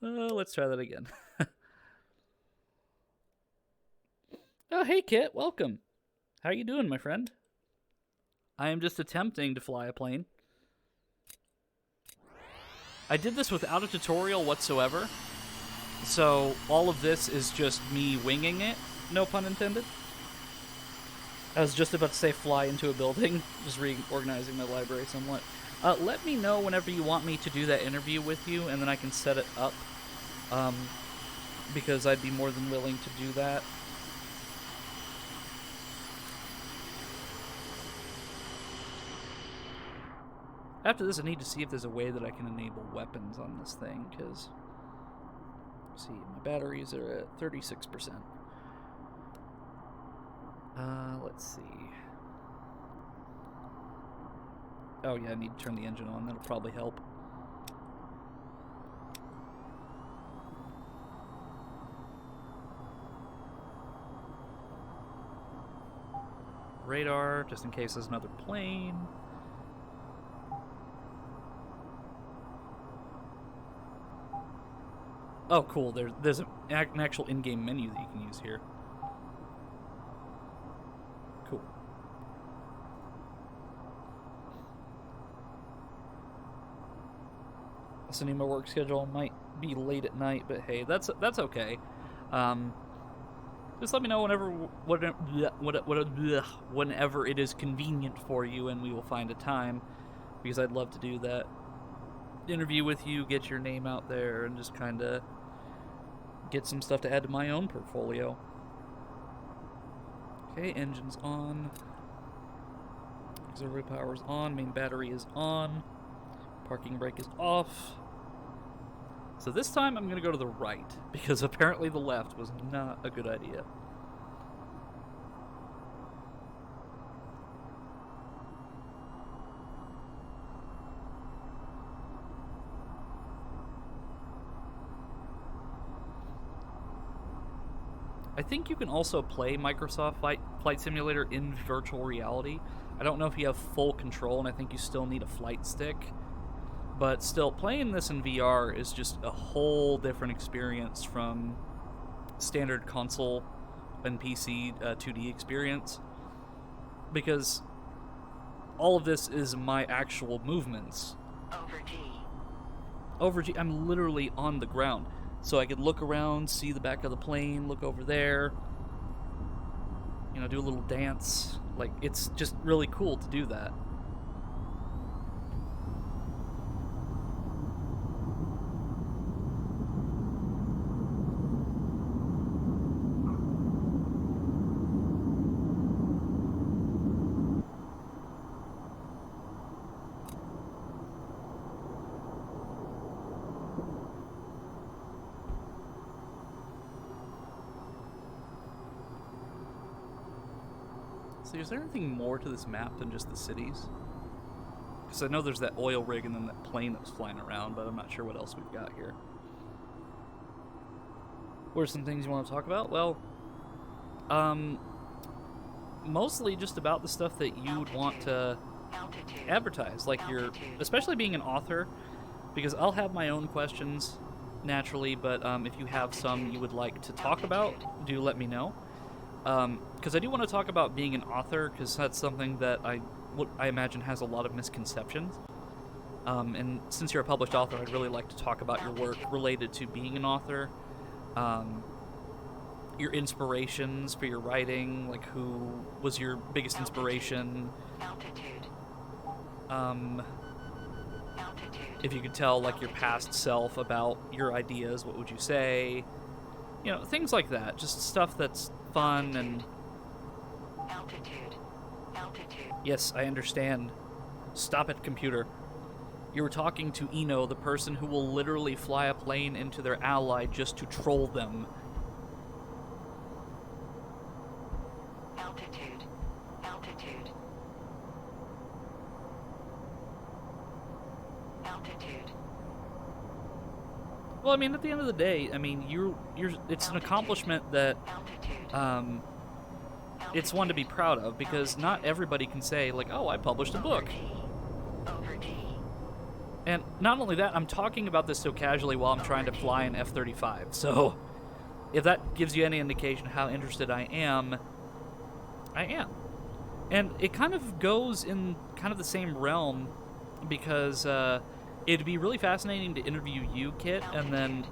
Let's try that again. Oh, hey, Kit. Welcome. How you doing, my friend? I am just attempting to fly a plane. I did this without a tutorial whatsoever. So all of this is just me winging it, no pun intended. I was just about to say fly into a building, just reorganizing my library somewhat. Let me know whenever you want me to do that interview with you, and then I can set it up, because I'd be more than willing to do that. After this, I need to see if there's a way that I can enable weapons on this thing, because, see, my batteries are at 36%. Let's see. Oh yeah, I need to turn the engine on. That'll probably help. Radar, just in case there's another plane. Oh, cool. There's an actual in-game menu that you can use here. Cool. Listening to my work schedule might be late at night, but hey, that's okay. Just let me know whenever it is convenient for you, and we will find a time, because I'd love to do that interview with you, get your name out there, and just kind of get some stuff to add to my own portfolio. Okay, engine's on. Auxiliary power is on. Main battery is on. Parking brake is off. So this time I'm going to go to the right, because apparently the left was not a good idea. I think you can also play Microsoft Flight Simulator in virtual reality. I don't know if you have full control, and I think you still need a flight stick. But still, playing this in VR is just a whole different experience from standard console and PC 2D experience. Because all of this is my actual movements. Over G, I'm literally on the ground. So I could look around, see the back of the plane, look over there, you know, do a little dance. Like, it's just really cool to do that. So is there anything more to this map than just the cities? Because I know there's that oil rig and then that plane that was flying around, but I'm not sure what else we've got here. What are some things you want to talk about? Well, mostly just about the stuff that you would want to advertise, like especially being an author, because I'll have my own questions naturally, but if you have some you would like to talk about, do let me know. Because I do want to talk about being an author, because that's something that I imagine has a lot of misconceptions. And since you're a published author, I'd really like to talk about your work related to being an author. Your inspirations for your writing, like who was your biggest inspiration. If you could tell like your past self about your ideas, what would you say? You know, things like that. Just stuff that's fun and... Yes, I understand. Stop it, computer. You were talking to Eno, the person who will literally fly a plane into their ally just to troll them. Well, I mean, at the end of the day, I mean, it's an accomplishment that, it's one to be proud of, because not everybody can say, like, oh, I published a book. And not only that, I'm talking about this so casually while I'm trying to fly an F-35, so if that gives you any indication how interested I am, I am. And it kind of goes in kind of the same realm, because, it'd be really fascinating to interview you, Kit, and then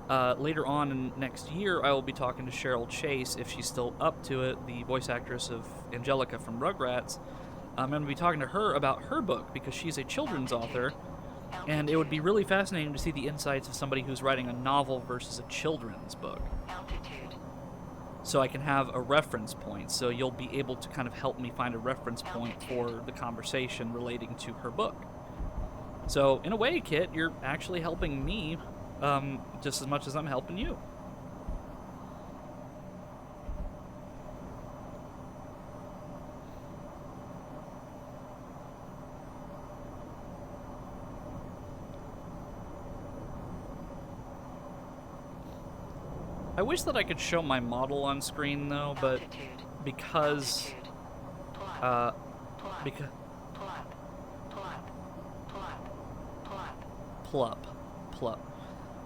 Later on in next year, I will be talking to Cheryl Chase, if she's still up to it, the voice actress of Angelica from Rugrats. I'm going to be talking to her about her book, because she's a children's author, and it would be really fascinating to see the insights of somebody who's writing a novel versus a children's book. Altitude. So I can have a reference point, so you'll be able to kind of help me find a reference point for the conversation relating to her book. So, in a way, Kit, you're actually helping me just as much as I'm helping you. I wish that I could show my model on screen, though, but Altitude. because... Altitude. Plot. Plot. because... Plot. Plot. Plot. Plot. Plup.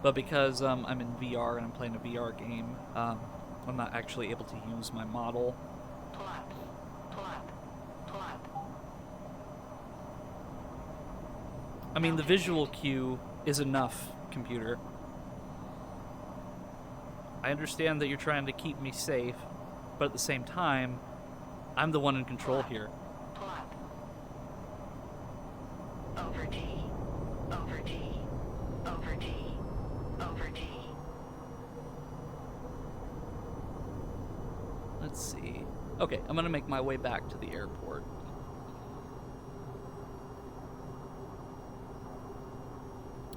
But because I'm in VR and I'm playing a VR game, I'm not actually able to use my model. Plot. Plot. Plot. I mean, the visual cue is enough, computer. I understand that you're trying to keep me safe, but at the same time, I'm the one in control here. Plot. Over D. Over D. Over D. Over D. Let's see. Okay, I'm gonna make my way back to the airport.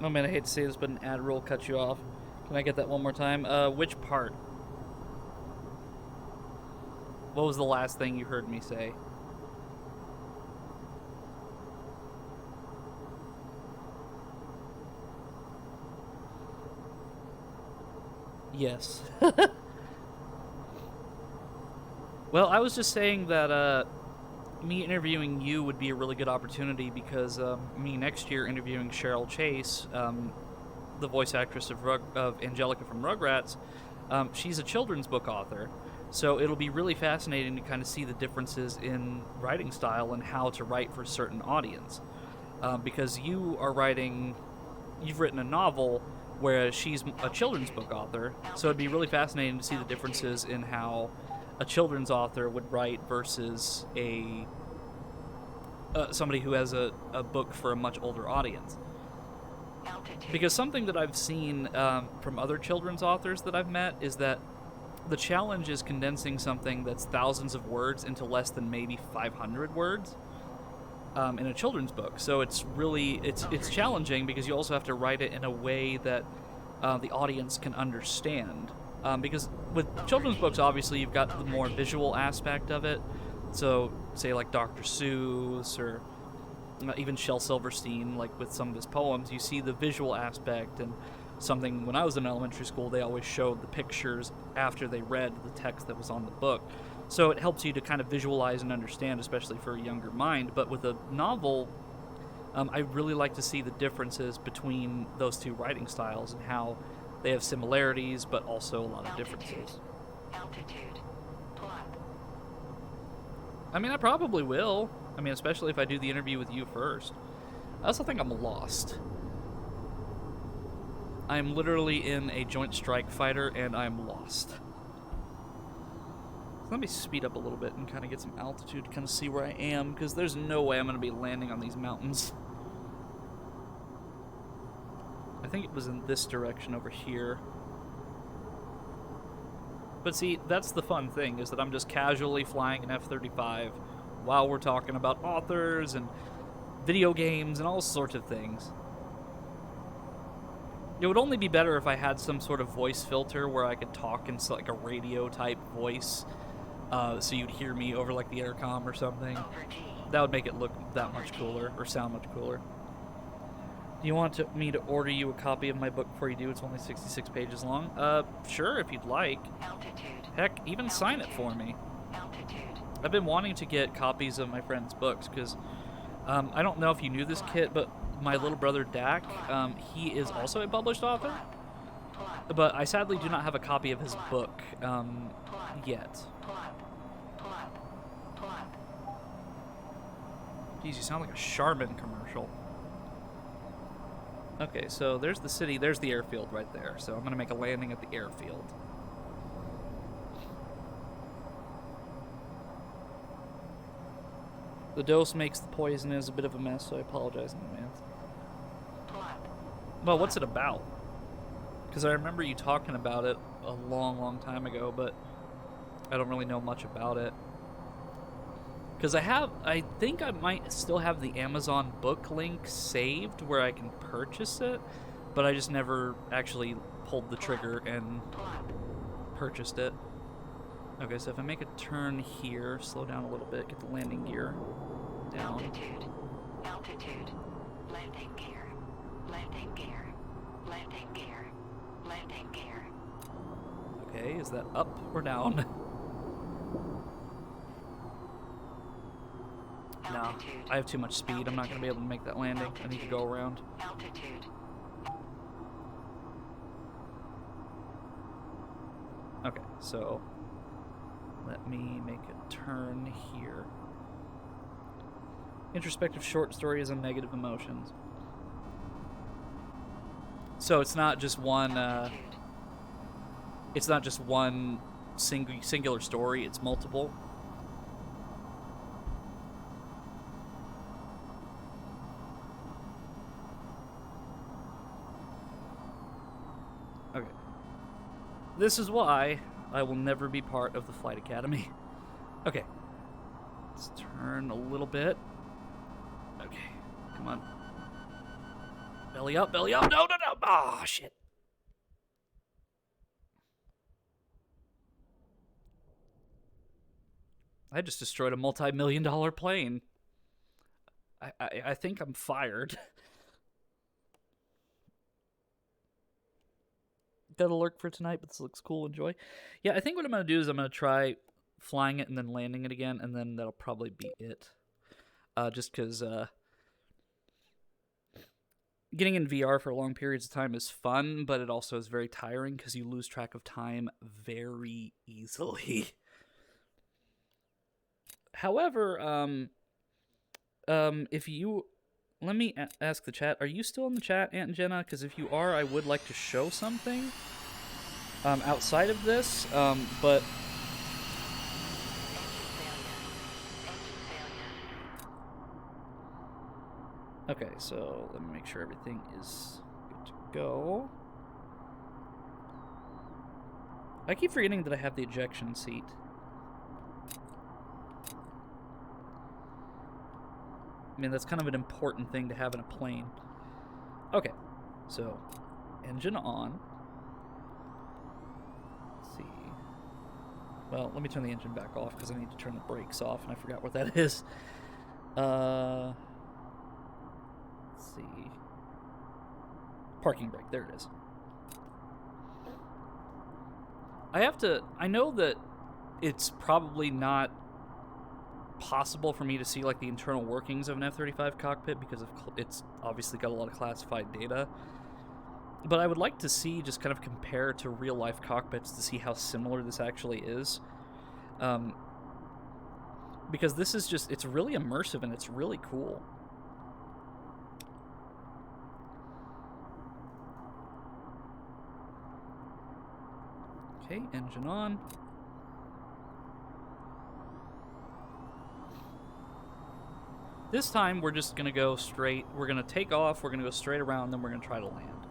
Oh man, I hate to say this, but an ad roll cut you off. Can I get that one more time? Which part? What was the last thing you heard me say? Yes. Well, I was just saying that me interviewing you would be a really good opportunity because me next year interviewing Cheryl Chase, the voice actress of Angelica from Rugrats, she's a children's book author. So it'll be really fascinating to kind of see the differences in writing style and how to write for a certain audience. Because you've written a novel, whereas she's a children's book author. So it'd be really fascinating to see the differences in how a children's author would write versus somebody who has a book for a much older audience. Altitude. Because something that I've seen from other children's authors that I've met is that the challenge is condensing something that's thousands of words into less than maybe 500 words in a children's book. So it's really it's challenging because you also have to write it in a way that the audience can understand. Because with children's books, obviously you've got the more visual aspect of it. So say like Dr. Seuss or even Shel Silverstein, like with some of his poems, you see the visual aspect. And something when I was in elementary school, they always showed the pictures after they read the text that was on the book. So it helps you to kind of visualize and understand, especially for a younger mind. But with a novel, I really like to see the differences between those two writing styles and how they have similarities, but also a lot of differences. Altitude. Plot. I mean, I probably will. I mean, especially if I do the interview with you first. I also think I'm lost. I'm literally in a Joint Strike Fighter, and I'm lost. So let me speed up a little bit and kind of get some altitude to kind of see where I am, because there's no way I'm going to be landing on these mountains. I think it was in this direction over here. But see, that's the fun thing, is that I'm just casually flying an F-35 while we're talking about authors and video games and all sorts of things. It would only be better if I had some sort of voice filter where I could talk in like a radio type voice, so you'd hear me over like the intercom or something. Over D. That would make it look that much cooler, or sound much cooler. Do you want me to order you a copy of my book before you do? It's only 66 pages long. Sure, if you'd like. Altitude. Heck, even sign it for me. Altitude. I've been wanting to get copies of my friends' books, because I don't know if you knew this, Kit, but my little brother Dak, he is also a published author, Plot. but I sadly do not have a copy of his book yet. Plot. Plot. Plot. Geez, you sound like a Charmin commercial. Okay, so there's the city, there's the airfield right there. So I'm going to make a landing at the airfield. The dose makes the poison is a bit of a mess, so I apologize in advance. Well, what's it about? Because I remember you talking about it a long, long time ago, but I don't really know much about it. Because I think I might still have the Amazon book link saved where I can purchase it, but I just never actually pulled the trigger and purchased it. Okay, so if I make a turn here, slow down a little bit, get the landing gear down. Altitude, landing gear, landing gear, landing gear, landing gear. Okay, is that up or down? No, I have too much speed. I'm not going to be able to make that landing. I need to go around. Altitude. Okay, so let me make a turn here. Introspective short stories on negative emotions. So it's not just one. It's not just one singular story. It's multiple. Okay. This is why I will never be part of the Flight Academy. Okay. Let's turn a little bit. Okay. Come on. Belly up, belly up. No, no, no. Ah, oh, shit. I just destroyed a multi-million-dollar plane. I think I'm fired. Got a lurk for tonight, but this looks cool. Enjoy. Yeah, I think what I'm going to do is I'm going to try flying it and then landing it again, and then that'll probably be it. Just because getting in VR for long periods of time is fun, but it also is very tiring because you lose track of time very easily. However, if you... Let me ask the chat. Are you still in the chat, Aunt and Jenna? Because if you are, I would like to show something outside of this, but... Okay, so let me make sure everything is good to go. I keep forgetting that I have the ejection seat. I mean, that's kind of an important thing to have in a plane. Okay, so engine on. Let's see. Well, let me turn the engine back off because I need to turn the brakes off, and I forgot what that is. Let's see. Parking brake, there it is. I know that it's probably not possible for me to see like the internal workings of an F-35 cockpit because it's obviously got a lot of classified data. But I would like to see, just kind of compare to real life cockpits to see how similar this actually is. Because this is just, it's really immersive and it's really cool. Okay, engine on. This time, we're just going to go straight. We're going to take off, we're going to go straight around, then we're going to try to land.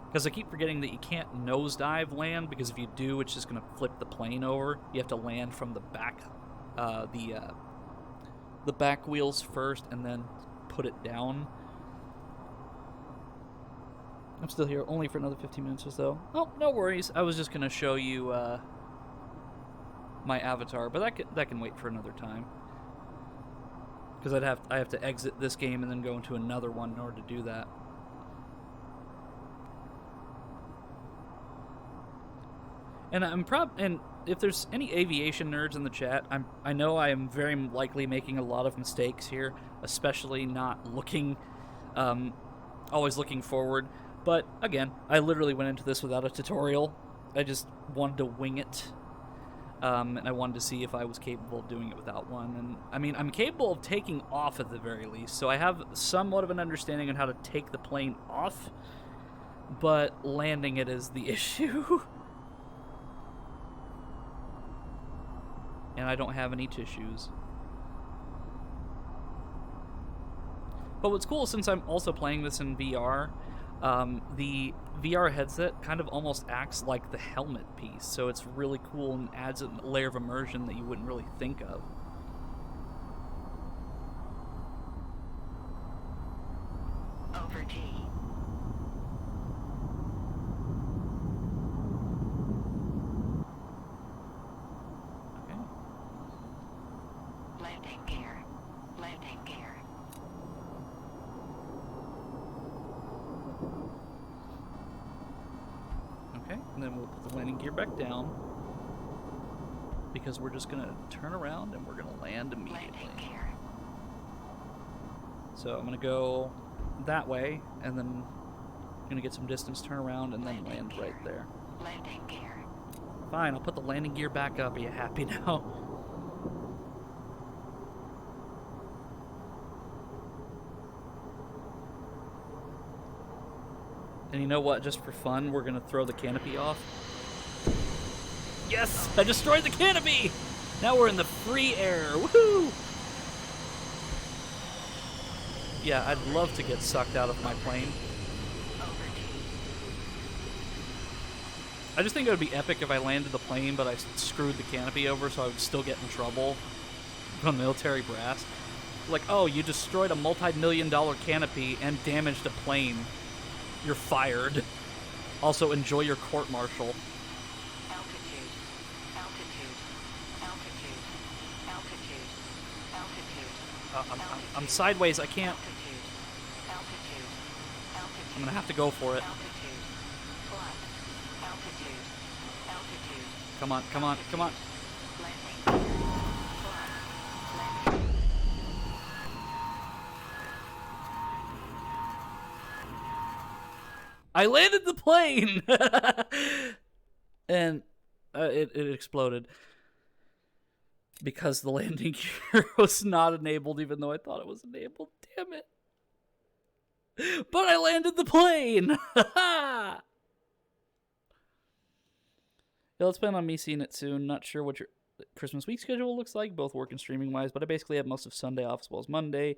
Because I keep forgetting that you can't nosedive land, because if you do, it's just going to flip the plane over. You have to land from the back, the back wheels first, and then put it down. I'm still here only for another 15 minutes or so. Oh, no worries. I was just going to show you my avatar, but that can wait for another time. Because I have to exit this game and then go into another one in order to do that. And and if there's any aviation nerds in the chat, I know I am very likely making a lot of mistakes here, especially not looking, always looking forward. But again, I literally went into this without a tutorial. I just wanted to wing it. And I wanted to see if I was capable of doing it without one. And I mean, I'm capable of taking off at the very least, so I have somewhat of an understanding on how to take the plane off, but landing it is the issue. And I don't have any tissues. But what's cool, since I'm also playing this in VR, the VR headset kind of almost acts like the helmet piece, so it's really cool and adds a layer of immersion that you wouldn't really think of. Over T. Okay. Landing gear. Landing gear. Okay, and then we'll put the landing gear back down, because we're just gonna turn around and we're gonna land immediately. Landing gear. So I'm gonna go that way, and then gonna get some distance, turn around, and then land right there. Landing gear. Fine, I'll put the landing gear back up. Are you happy now? And you know what? Just for fun, we're gonna throw the canopy off. Yes! I destroyed the canopy! Now we're in the free air. Woohoo! Yeah, I'd love to get sucked out of my plane. Over T. I just think it would be epic if I landed the plane, but I screwed the canopy over, so I would still get in trouble from military brass. Like, oh, you destroyed a multi-million-dollar canopy and damaged a plane. You're fired. Also, enjoy your court-martial. Altitude. Altitude. Altitude. Altitude. Altitude. I'm sideways. I can't. Altitude. Altitude. Altitude. I'm gonna have to go for it. Altitude. Plus. Altitude. Altitude. Come on, come on, come on. Landing. Plus. Landing. I landed the plane! And it exploded. Because the landing gear was not enabled, even though I thought it was enabled. Damn it. But I landed the plane! Yeah, let's plan on me seeing it soon. Not sure what your Christmas week schedule looks like, both work and streaming wise, but I basically have most of Sunday off as well as Monday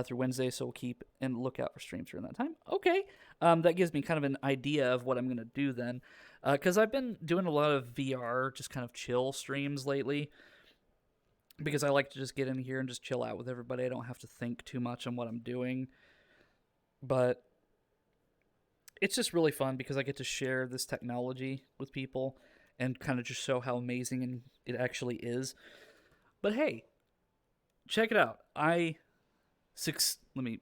through Wednesday, so we'll keep and look out for streams during that time. Okay, that gives me kind of an idea of what I'm going to do then, because I've been doing a lot of VR, just kind of chill streams lately, because I like to just get in here and just chill out with everybody. I don't have to think too much on what I'm doing, but it's just really fun because I get to share this technology with people and kind of just show how amazing it actually is. But hey, check it out. Let me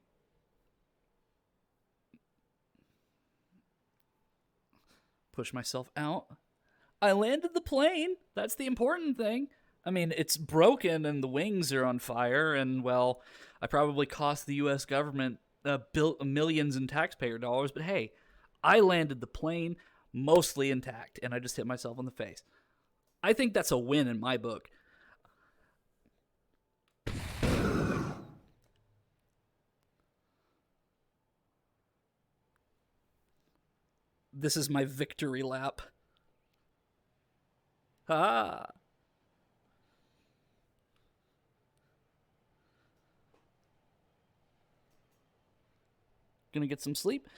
push myself out. I landed the plane. That's the important thing. I mean, it's broken and the wings are on fire, and well, I probably cost the U.S. government millions in taxpayer dollars, but hey, I landed the plane mostly intact, and I just hit myself in the face. I think that's a win in my book. This is my victory lap. Ah. Gonna get some sleep.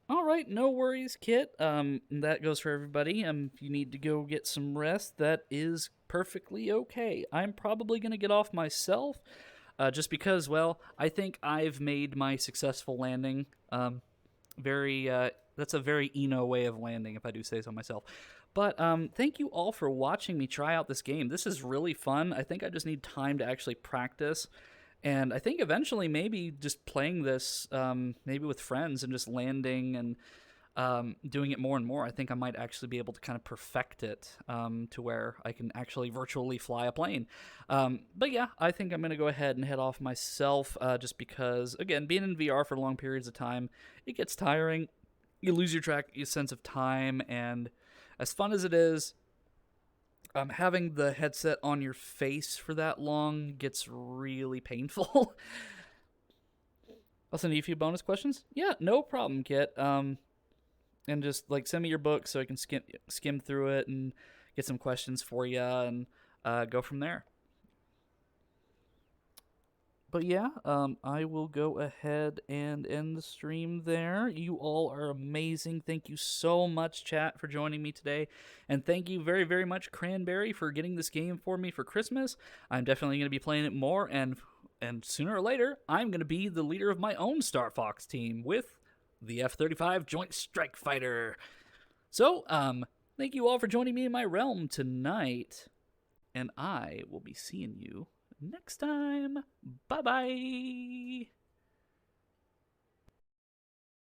All right, no worries, Kit. That goes for everybody. If you need to go get some rest, that is perfectly okay. I'm probably gonna get off myself, just because, well, I think I've made my successful landing. That's a very Eno way of landing, if I do say so myself. But thank you all for watching me try out this game. This is really fun. I think I just need time to actually practice. And I think eventually maybe just playing this, maybe with friends and just landing and doing it more and more, I think I might actually be able to kind of perfect it to where I can actually virtually fly a plane. But yeah, I think I'm going to go ahead and head off myself just because, again, being in VR for long periods of time, it gets tiring. You lose your sense of time, and as fun as it is, Having the headset on your face for that long gets really painful. I'll send you a few bonus questions. Yeah, no problem, Kit. And just like send me your book so I can skim through it and get some questions for you and go from there. But yeah, I will go ahead and end the stream there. You all are amazing. Thank you so much, chat, for joining me today. And thank you very, very much, Cranberry, for getting this game for me for Christmas. I'm definitely going to be playing it more, and sooner or later, I'm going to be the leader of my own Star Fox team with the F-35 Joint Strike Fighter. So, thank you all for joining me in my realm tonight, and I will be seeing you next time. Bye bye.